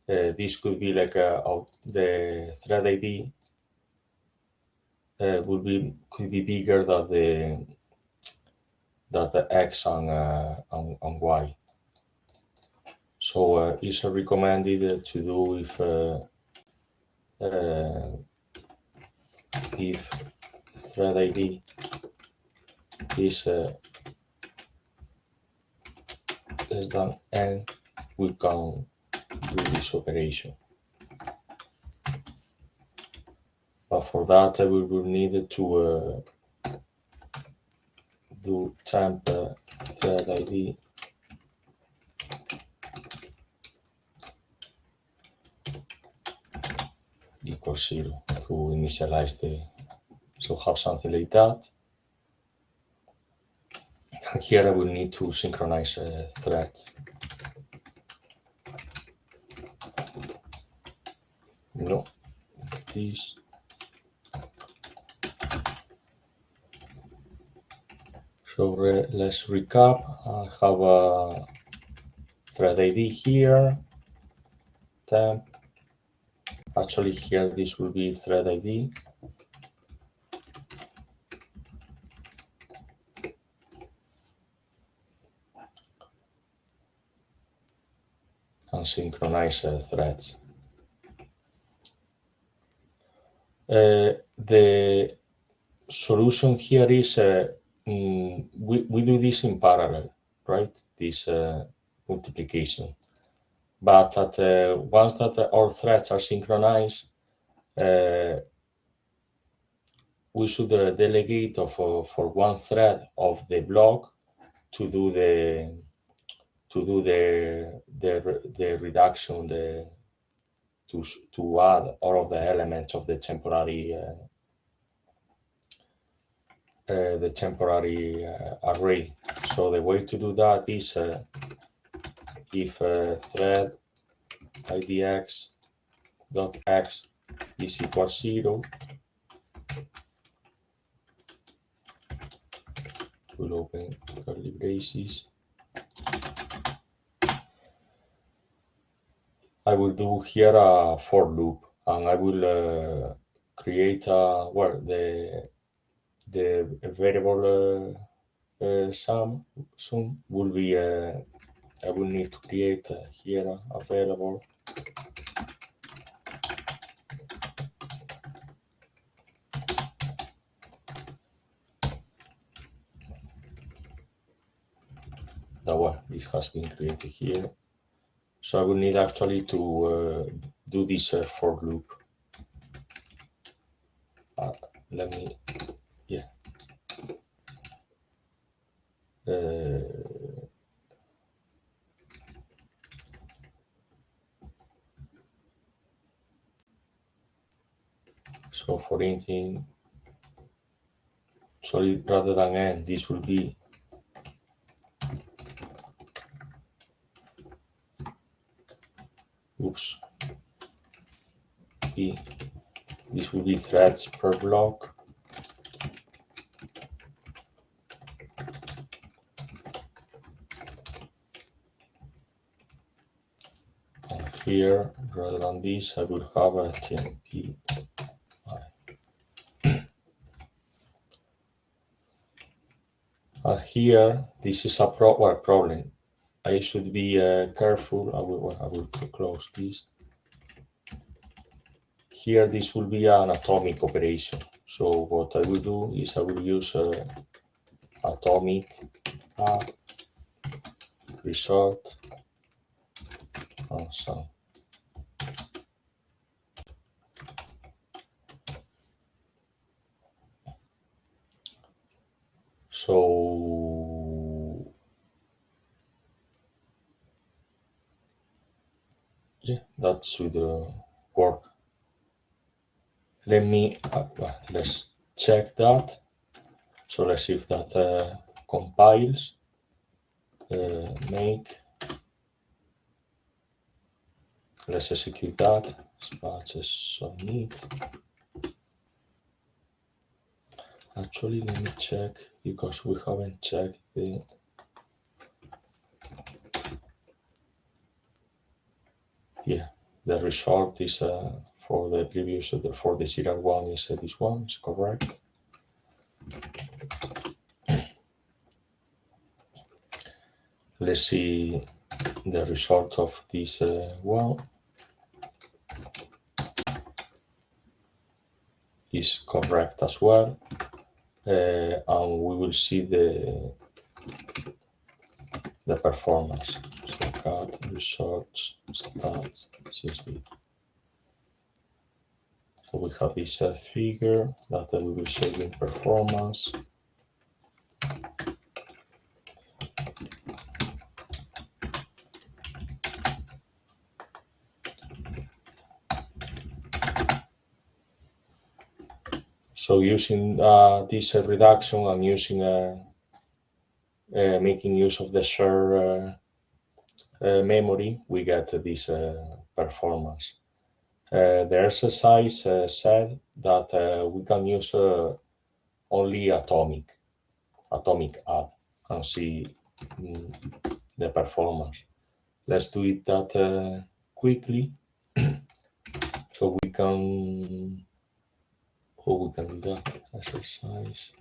this could be like the thread ID could be bigger than the X and Y. So it's recommended to do if thread ID is less than n, we can do this operation. But for that, we will need to do temp thread ID equals 0 to initialize the, so have something like that. And here I will need to synchronize threads. No, this. So let's recap. I have a thread ID here, temp. Actually here this will be thread ID. And synchronize threads. The solution here is we do this in parallel, right? This multiplication. But that once that our threads are synchronized, we should delegate for one thread of the block to do the reduction, to add all of the elements of the temporary array. So the way to do that is if thread idx dot x is equal 0, we'll open curly braces. I will do here a for loop, and I will create the variable sum will be I will need to create here a variable that one. This has been created here. So I will need actually to do this for loop. Let me, yeah. So for anything, sorry, rather than n, this will be oops. This will be threads per block. And here, rather than this, I will have a TMP. And here, this is a problem. I should be careful. I will close this. Here, this will be an atomic operation. So what I will do is I will use atomic result and sum. So yeah, that should work. Let me let's check that. So let's see if that compiles. Make. Let's execute that. Patches submit. Actually, let me check because we haven't checked the. Yeah, the result is for the previous for the serial one is this one is correct. Let's see the result of this one is correct as well, and we will see the performance. So cat results stats CSV. So we have this figure that we will save in performance. So using this reduction and using making use of the shared memory, we get this performance. The exercise said that we can use only atomic add and see the performance. Let's do it that quickly so we can do that exercise.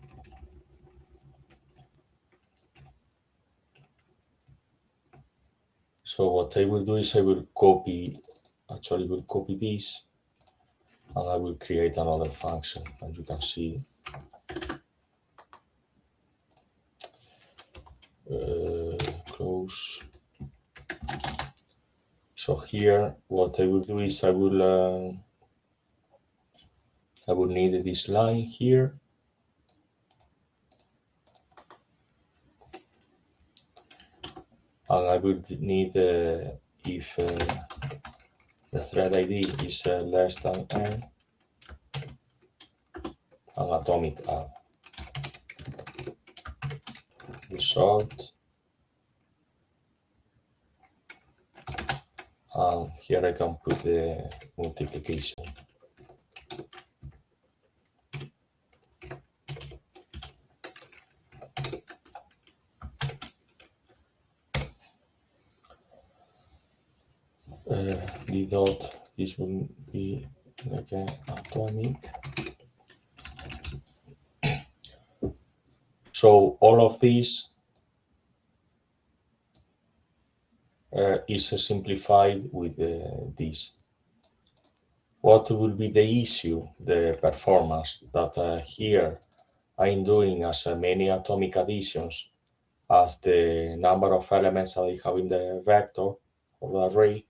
So what I will do is I will copy this and I will create another function, and you can see close. So here what I will do is I will need this line here, and I will need if the thread ID is less than n, an atomic add result, and here I can put the multiplication. The dot, this will be again atomic. So all of this is simplified with this. What will be the issue? The performance that here I'm doing as many atomic additions as the number of elements that I have in the vector of the array.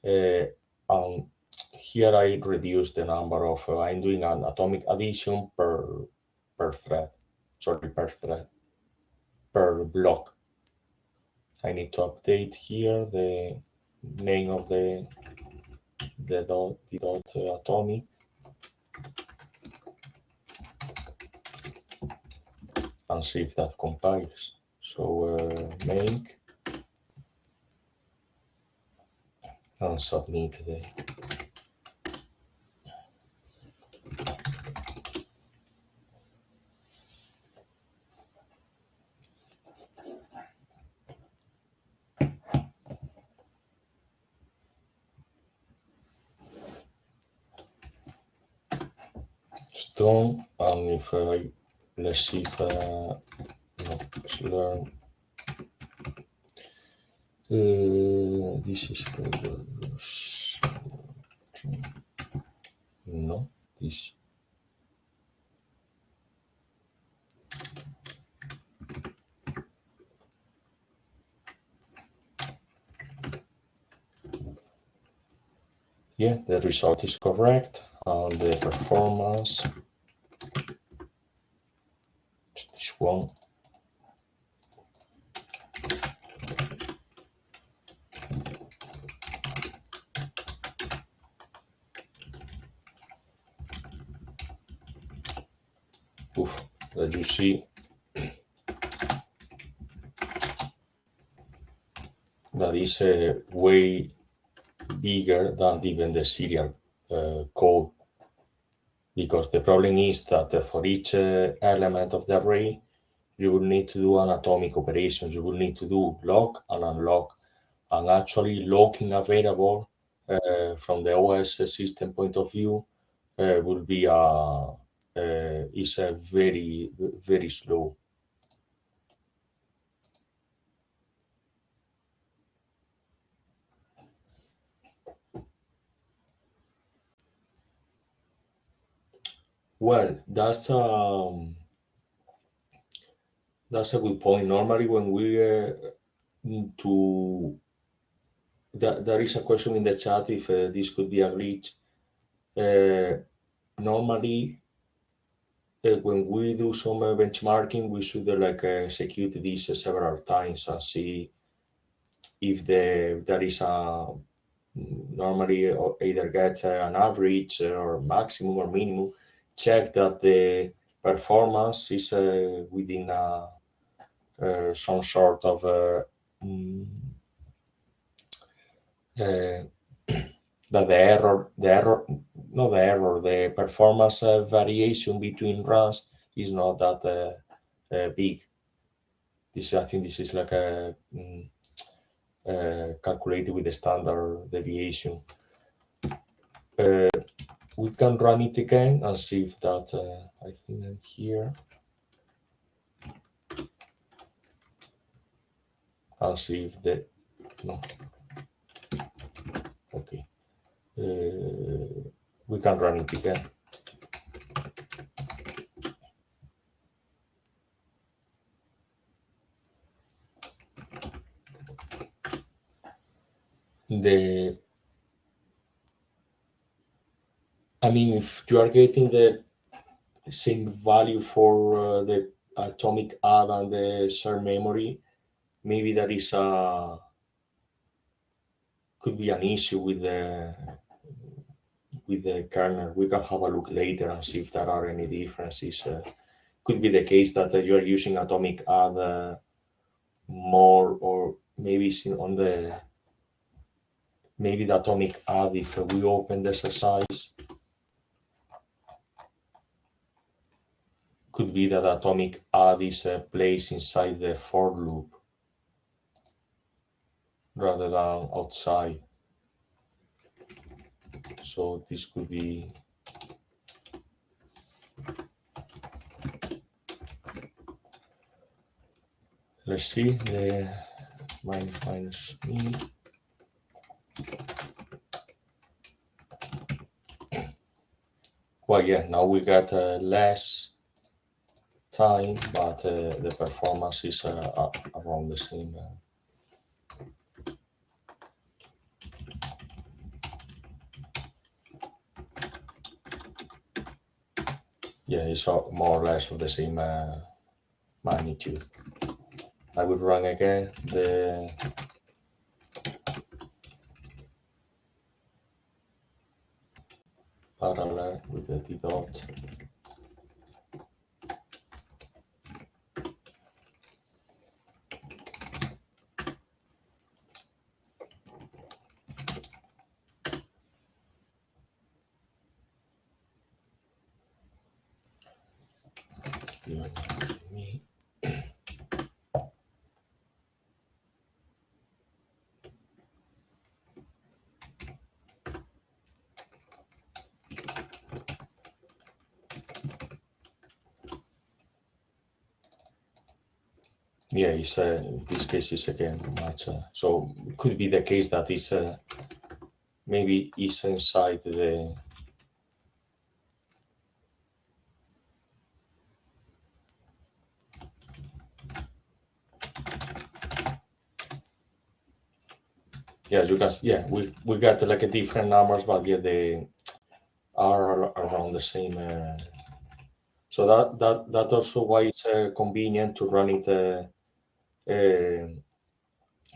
And here I reduce the number of, I'm doing an atomic addition per thread, sorry, per block. I need to update here the name of the dot atomic, and see if that compiles. So make and submit the strong. And if let's see if no, let's learn. This is no, this. Yeah, the result is correct, and the performance, this one. Oof, that you see that is way bigger than even the serial code, because the problem is that for each element of the array, you will need to do an atomic operation. You will need to do lock and unlock, and actually locking a variable from the OS system point of view will be is a very slow. Well, that's a good point. Normally, when we to there is a question in the chat if this could be a glitch. Normally, when we do some benchmarking, we should like execute this several times and see if there is a normally either get an average or maximum or minimum. Check that the performance is within some sort of that the performance variation between runs is not that big. I think this is like a calculated with the standard deviation. We can run it again and see if that, I think I'm here. I'll see if the, no, okay. We can run it again. I mean, if you are getting the same value for the atomic add and the shared memory, maybe that is could be an issue with the kernel. We can have a look later and see if there are any differences. Could be the case that you are using atomic add more, or maybe on the maybe the atomic add, if we open the exercise, could be that atomic add is placed inside the for loop rather than outside. So this could be let's see the minus me. Well, yeah, now we got less time, but the performance is around the same. Yeah, it's more or less of the same magnitude. I would run again the parallel with the d dot. Me. Yeah, it's this case is again much. So it could be the case that is maybe is inside the. Yeah, you can. Yeah, we got like a different numbers, but yeah, they are around the same. So that also why it's convenient to run it. Uh,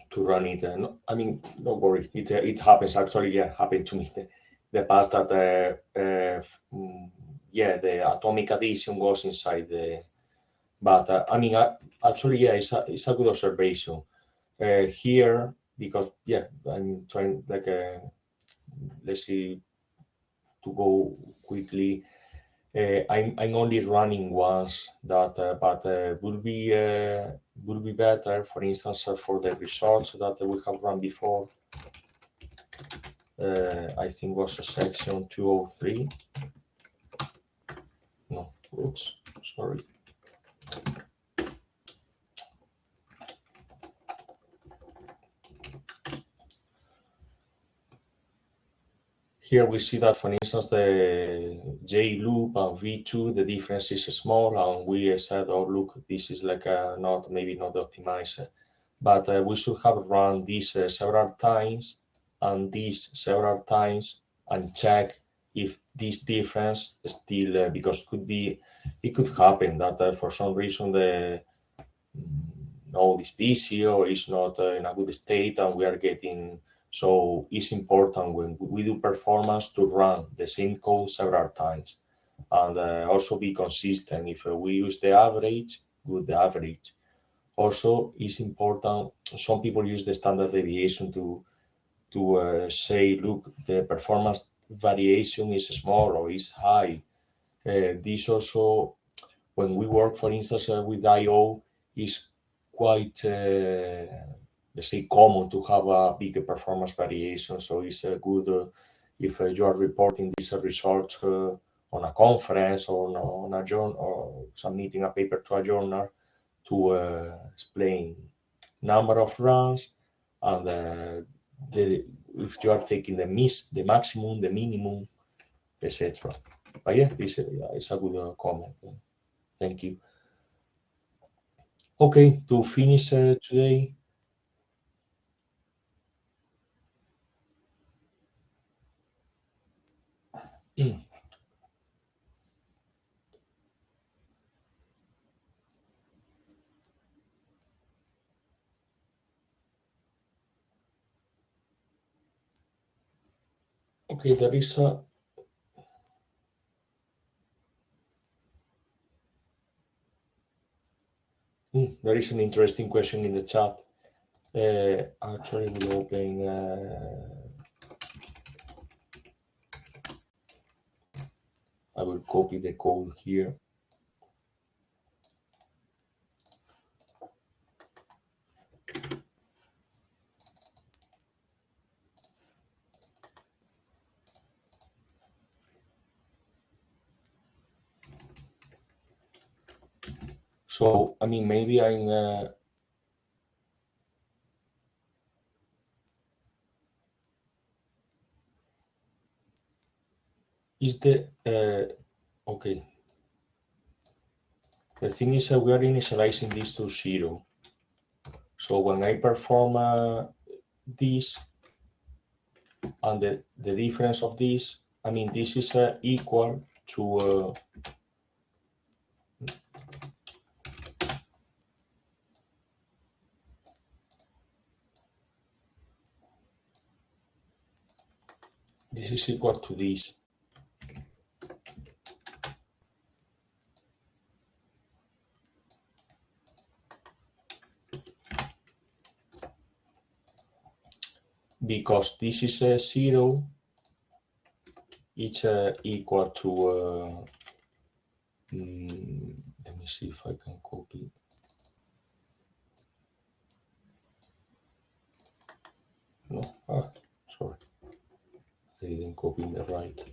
to run it. No, I mean, don't worry. It happens actually. Yeah, happened to me the past that yeah, the atomic addition was inside the. But I mean, actually, yeah, it's a good observation here because yeah, I'm trying like let's see to go quickly. I'm only running once that, but will be better. For instance, for the results that we have run before. I think was a section 203. No, oops, sorry. Here we see that, for instance, the J loop and V2, the difference is small, and we said, oh, look, this is like not maybe not optimized, but we should have run this several times and this several times and check if this difference still because it could happen that for some reason the node is busy or is not in a good state and we are getting. So it's important when we do performance to run the same code several times and also be consistent. If we use the average, good the average. Also, it's important. Some people use the standard deviation to say, look, the performance variation is small or is high. This also, when we work, for instance, with I/O, is quite, let's say, common to have a big performance variation. So it's good if you are reporting these results on a conference or on a journal or submitting a paper to a journal to explain number of runs and if you are taking the maximum, the minimum, etc. But yeah, this is a good comment. Thank you. Okay, to finish today. Okay, there is an interesting question in the chat. Actually, we'll open. I will copy the code here. So, I mean, maybe I'm is the okay. The thing is we are initializing this to 0. So when I perform this and the difference of this, I mean this is equal to this is equal to this. Because this is 0, it's equal to let me see if I can copy. No, sorry, I didn't copy the right.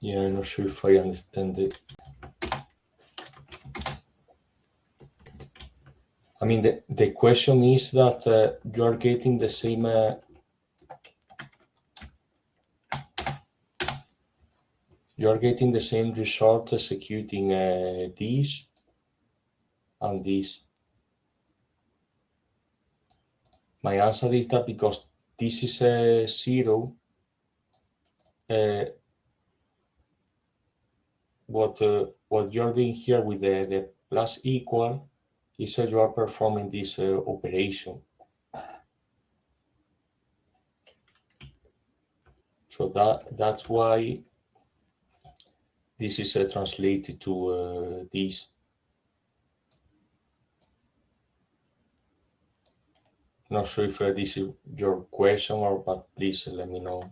Yeah, I'm not sure if I understand it. I mean, the question is that you are getting the same result executing this and this. My answer is that because this is a 0, what you're doing here with the plus equal is you are performing this operation. So that's why this is translated to this. Not sure if this is your question but please let me know.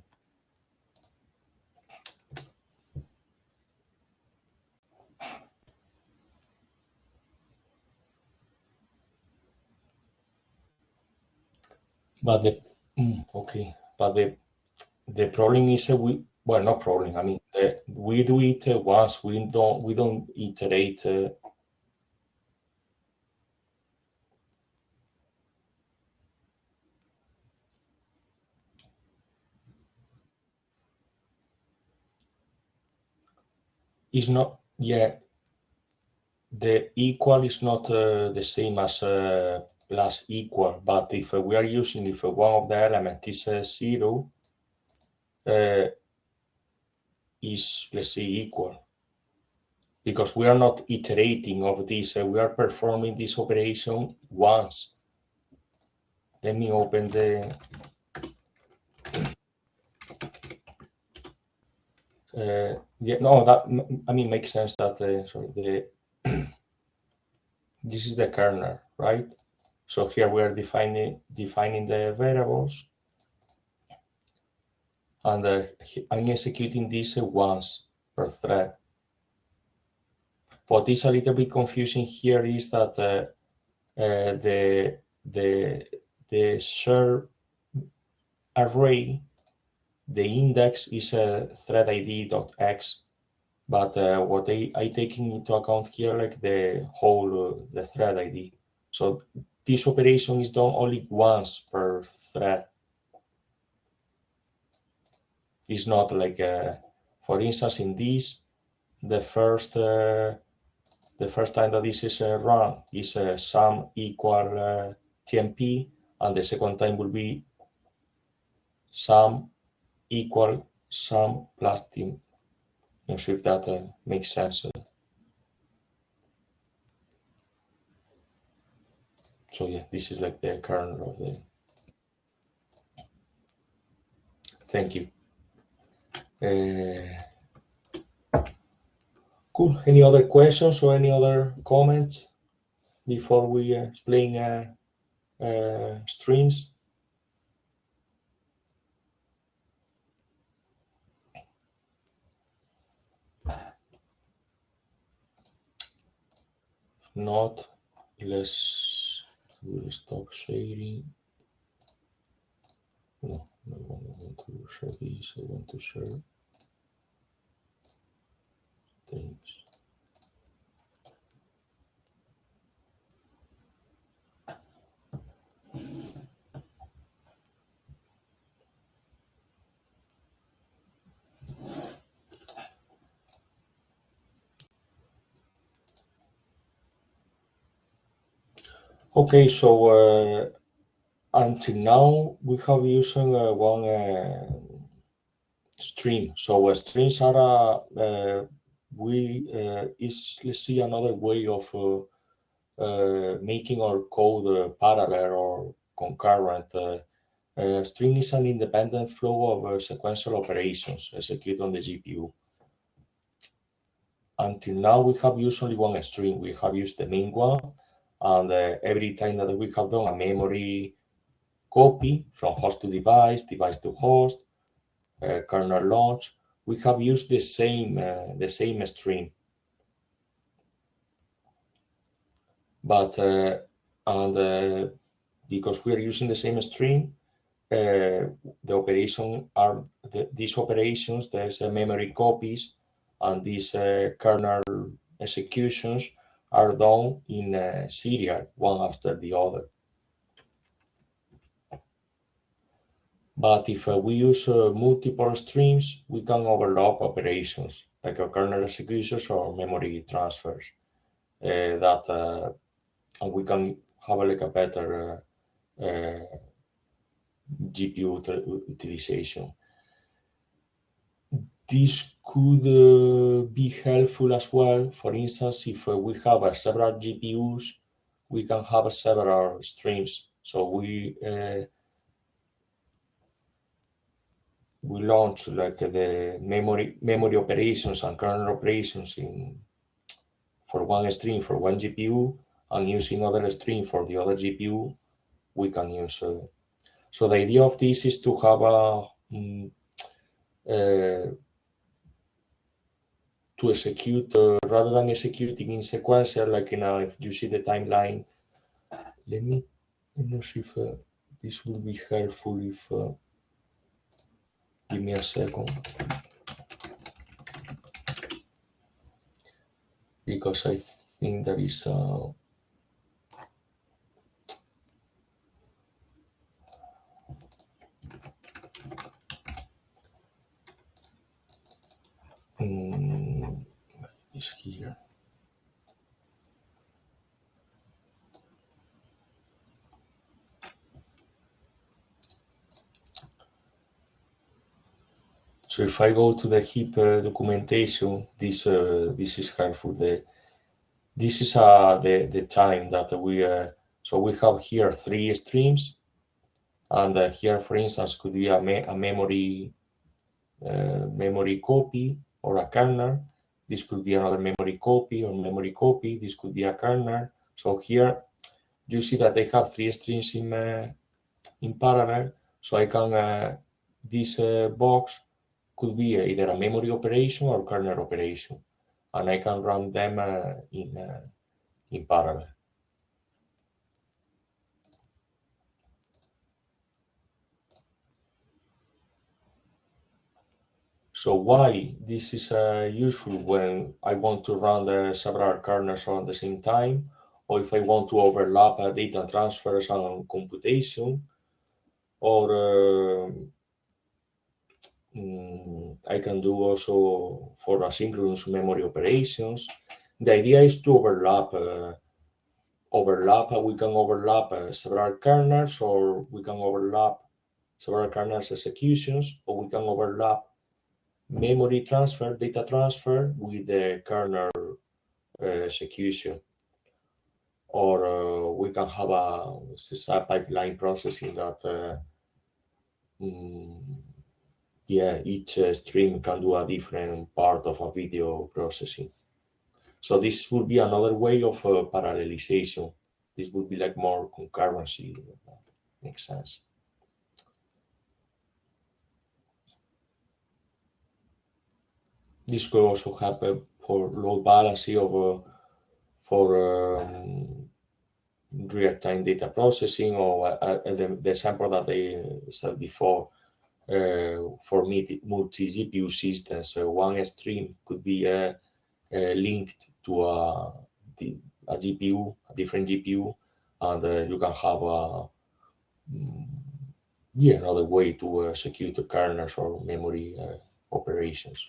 But okay, but the problem is well, not problem. I mean, we do it once. We don't iterate. It's not. Yeah, the equal is not the same as plus equal. But if we are using if one of the elements is 0, is let's say equal. Because we are not iterating of this, we are performing this operation once. Let me open the yeah, no, that I mean makes sense that sorry, this is the kernel, right? So here we are defining the variables, and I'm executing this once per thread. What is a little bit confusing here is that the shared array, the index is a thread id.x, but what I taking into account here like the whole the thread ID. So this operation is done only once per thread. It's not like for instance in this the first time that this is run is sum equal TMP, and the second time will be sum equal sum plus TMP. Not sure if that makes sense. So yeah, this is like the kernel of the. Thank you. Cool. Any other questions or any other comments before we explain streams? not, we'll stop sharing. No, I want to share this. I want to share things. Okay, so until now we have using one stream. So streams are let's see another way of making our code parallel or concurrent. String is an independent flow of sequential operations executed on the GPU. Until now, we have used only one string. We have used the main one, and every time that we have done a memory copy from host to device, device to host, kernel launch, we have used the same string. But because we are using the same string, the operation are these operations, there's memory copies, and these kernel executions are done in serial, one after the other. But if we use multiple streams, we can overlap operations like kernel executions or memory transfers. And we can have like a better GPU utilization. This could be helpful as well. For instance, if we have several GPUs, we can have several streams. So we launch like the memory operations and kernel operations for one stream for one GPU, and using other stream for the other GPU, we can use. So the idea of this is to have to execute rather than executing in sequential, like if you see the timeline. I'm not sure if this will be helpful. If give me a second, because I think there is is here. So if I go to the heap documentation, this is helpful. This is the time that we so we have here 3 streams, and here, for instance, could be a memory copy or a kernel. This could be another memory copy or memory copy. This could be a kernel. So here you see that they have 3 streams in parallel. So I can this box could be either a memory operation or kernel operation, and I can run them in parallel. So why this is useful when I want to run several kernels at the same time, or if I want to overlap data transfers and computation, or I can do also for asynchronous memory operations. The idea is to overlap. We can overlap several kernels, or we can overlap several kernels executions, or we can overlap memory transfer, data transfer with the kernel execution, or we can have a pipeline processing that each stream can do a different part of a video processing. So this would be another way of parallelization. This would be like more concurrency. Makes sense. This could also happen for load balancing of real-time data processing, or the example that I said before, for multi-GPU systems, one stream could be linked to a GPU, a different GPU, and you can have another way to execute the kernels or memory operations.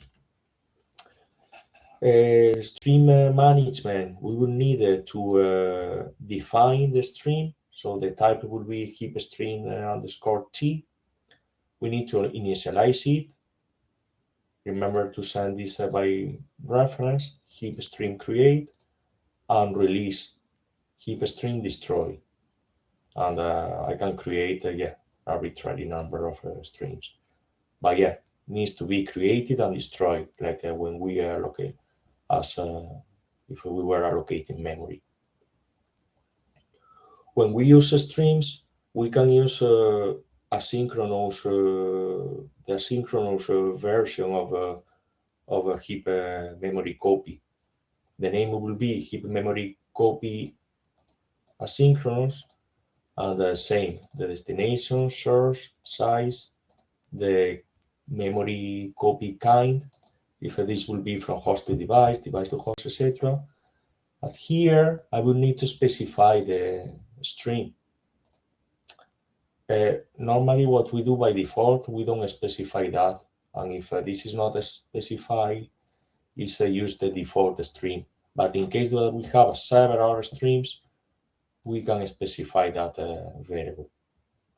Stream management, we will need to define the stream. So the type will be heap stream underscore T. We need to initialize it. Remember to send this by reference, heap stream create, and release heap stream destroy. And I can create arbitrary number of streams. But yeah, needs to be created and destroyed, like when we allocate, as if we were allocating memory. When we use streams, we can use the asynchronous version of a heap memory copy. The name will be heap memory copy asynchronous, and the same, the destination, source, size, the memory copy kind, if this will be from host to device, device to host, etc. But here I will need to specify the stream. Normally what we do by default, we don't specify that, and if this is not specified, it's use the default stream. But in case that we have several streams, we can specify that variable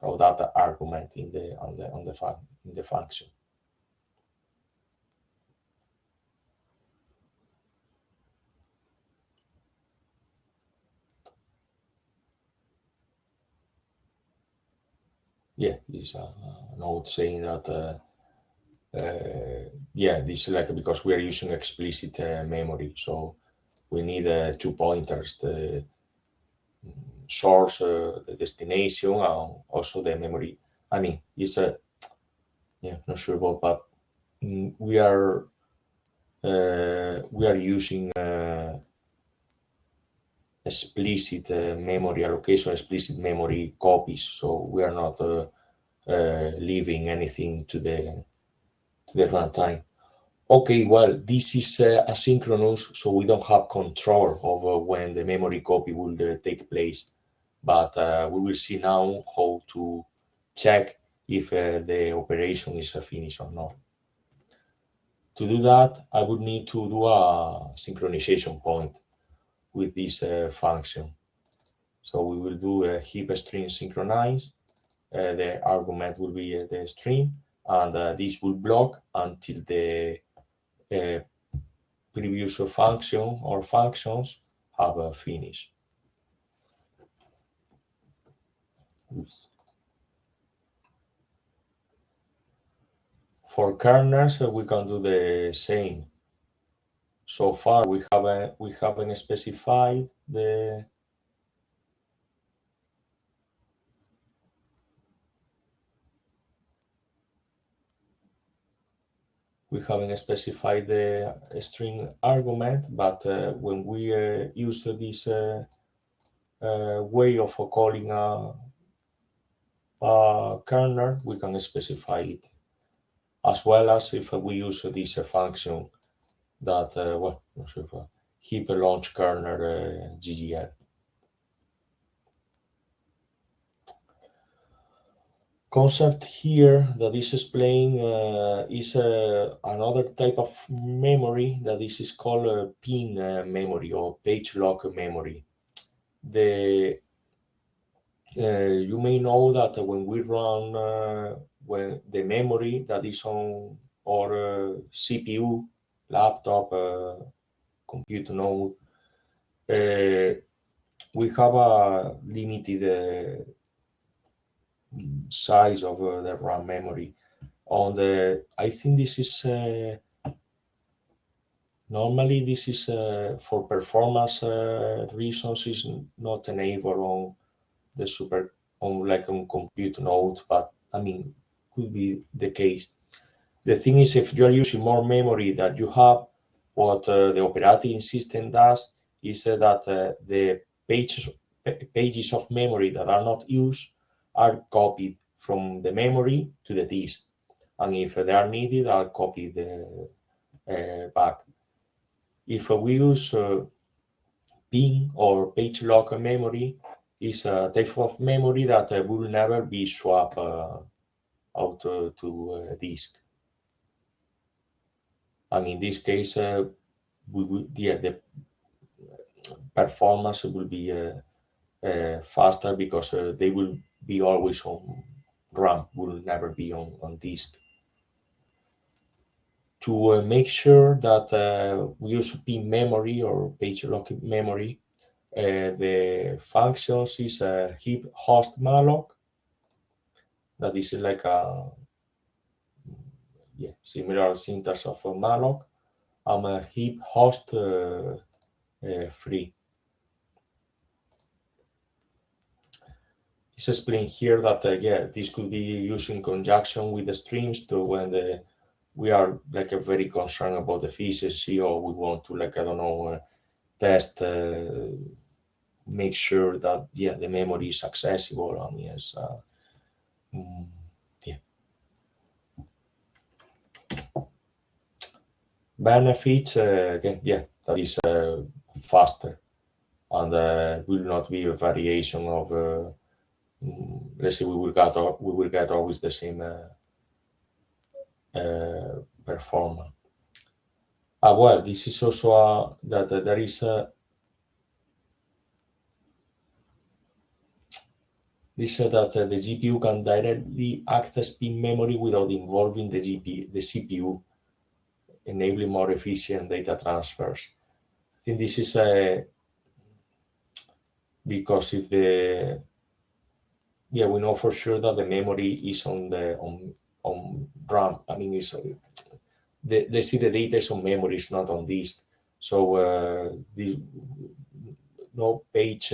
or that argument in the function. Yeah, this note saying that this is like because we are using explicit memory, so we need 2 pointers: the source, the destination, and also the memory. I mean, it's not sure about, but we are using explicit memory allocation, explicit memory copies, so we are not leaving anything to the runtime. Okay, well, this is asynchronous, so we don't have control over when the memory copy will take place. But we will see now how to check if the operation is finished or not. To do that, I would need to do a synchronization point with this function. So we will do a heap string synchronize. The argument will be the string, and this will block until the previous function or functions have finished. Oops. For kernels, we can do the same. So far, we haven't specified the string argument, but when we use this way of calling a kernel, we can specify it, as well as if we use this function that, heap launch kernel GGL. Concept here that is explained is another type of memory that is called pin memory or page lock memory. You may know that when we run when the memory that is on our CPU, laptop, compute node, we have a limited size of the RAM memory. I think this is normally this is for performance reasons is not enabled on the on compute node, but I mean could be the case. The thing is, if you are using more memory that you have, what the operating system does is that the pages of memory that are not used are copied from the memory to the disk, and if they are needed, are copied back. If we use pin or page lock memory, is a type of memory that will never be swapped out to disk. And in this case, the performance will be faster because they will be always on RAM, will never be on disk. To make sure that we use pin memory or page lock memory, the functions is a heap host malloc. That is like a similar syntax of a malloc. I'm a heap host free. It's explained here that this could be used in conjunction with the streams to when we are like very concerned about the efficiency, or we want to, like, I don't know, test, make sure that the memory is accessible. And yes, benefits again, that is faster, and will not be a variation of let's say we will get always the same performance. Well, this is also that there is this that the GPU can directly access pin memory without involving the CPU, enabling more efficient data transfers. I think this is because if we know for sure that the memory is on RAM. I mean, it's the data is on memory, it's not on disk. So no page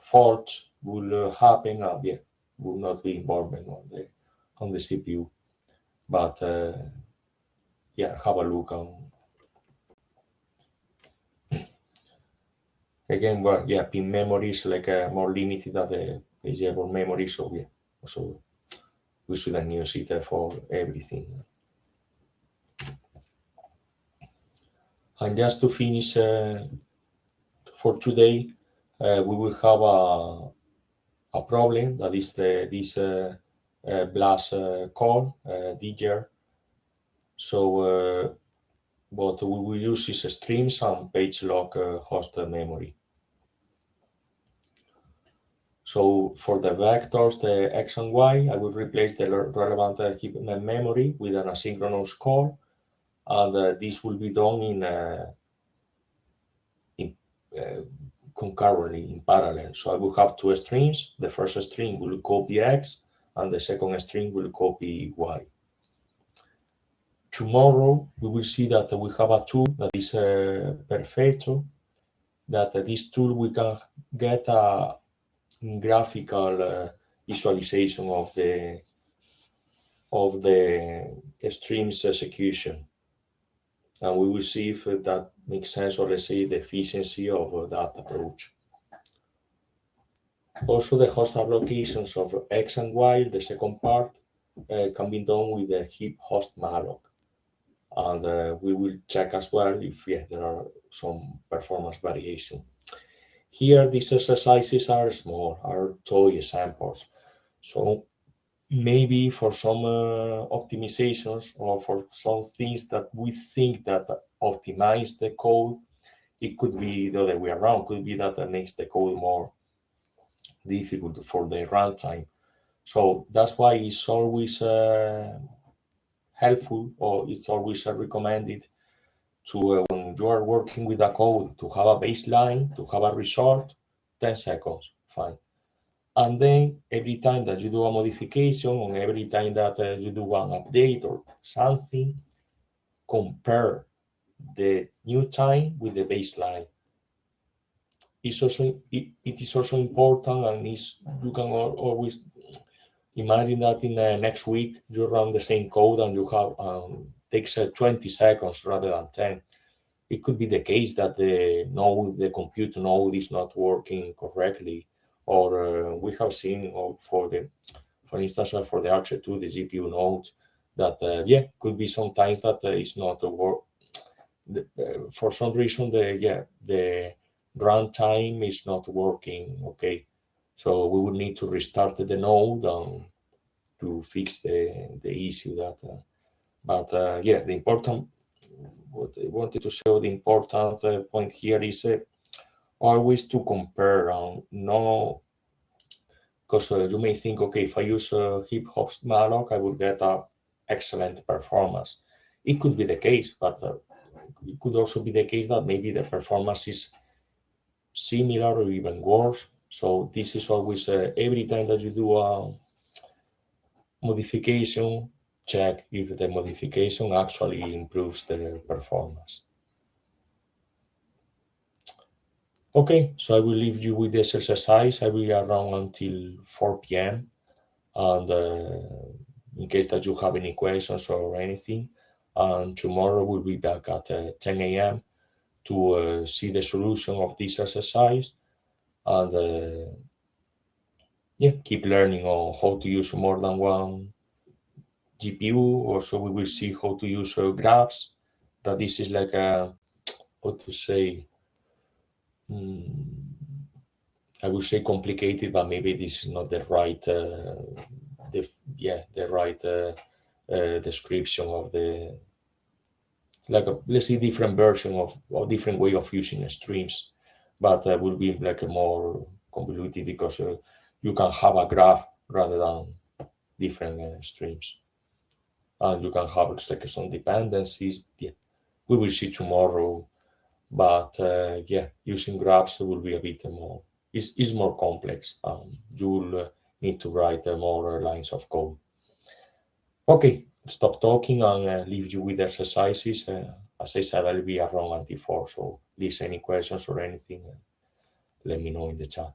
fault will happen. Will not be involved on the CPU. But have a look on. Again, well, pin memory is like more limited than the pageable memory, so so we shouldn't use it for everything. And just to finish for today, we will have a problem that is this blast call digger. So what we will use is streams and page lock host memory. So for the vectors, the x and y, I will replace the relevant heap memory with an asynchronous call, and this will be done in concurrently, in parallel. So I will have two strings. The first string will copy x, and the second string will copy y. Tomorrow, we will see that we have a tool that is Perfetto, that this tool we can get a graphical visualization of the streams execution, and we will see if that makes sense, or let's say the efficiency of that approach. Also, the host allocations of x and y, the second part, can be done with the heap host malloc, and we will check as well if there are some performance variation. Here, these exercises are small, are toy samples. So maybe for some optimizations, or for some things that we think that optimize the code, it could be the other way around. Could be that makes the code more difficult for the runtime. So that's why it's always helpful, or it's always recommended to, when you are working with a code, to have a baseline, to have a result, 10 seconds, fine. And then every time that you do a modification, or every time that you do one update or something, compare the new time with the baseline. It is also important, and you can always imagine that in next week you run the same code and you have takes 20 seconds rather than 10. it could be the case that the compute node is not working correctly, or we have seen for instance, for the ARCHER2, the GPU node, that could be sometimes that it's not work. For some reason, the runtime is not working. Okay, so we would need to restart the node to fix the issue that. The important what I wanted to show, the important point here is always to compare. No, because you may think, okay, if I use hip hop malloc, I will get a excellent performance. It could be the case, but it could also be the case that maybe the performance is similar or even worse. So this is always every time that you do a modification, check if the modification actually improves the performance. Okay, so I will leave you with this exercise. I will be around until 4 p.m. And in case that you have any questions or anything, and tomorrow we'll be back at 10 a.m. to see the solution of this exercise, and keep learning on how to use more than one GPU. Also, we will see how to use graphs. That this is like a, how to say, I would say complicated, but maybe this is not the right, description of the, like a, let's say, different version of or different way of using streams, but will be like a more convoluted because you can have a graph rather than different streams, and you can have like some dependencies. Yeah, we will see tomorrow, but using graphs will be a bit more. Is more complex. You'll need to write more lines of code. Okay, stop talking and leave you with exercises. As I said, I'll be around until 4, so please, any questions or anything, let me know in the chat.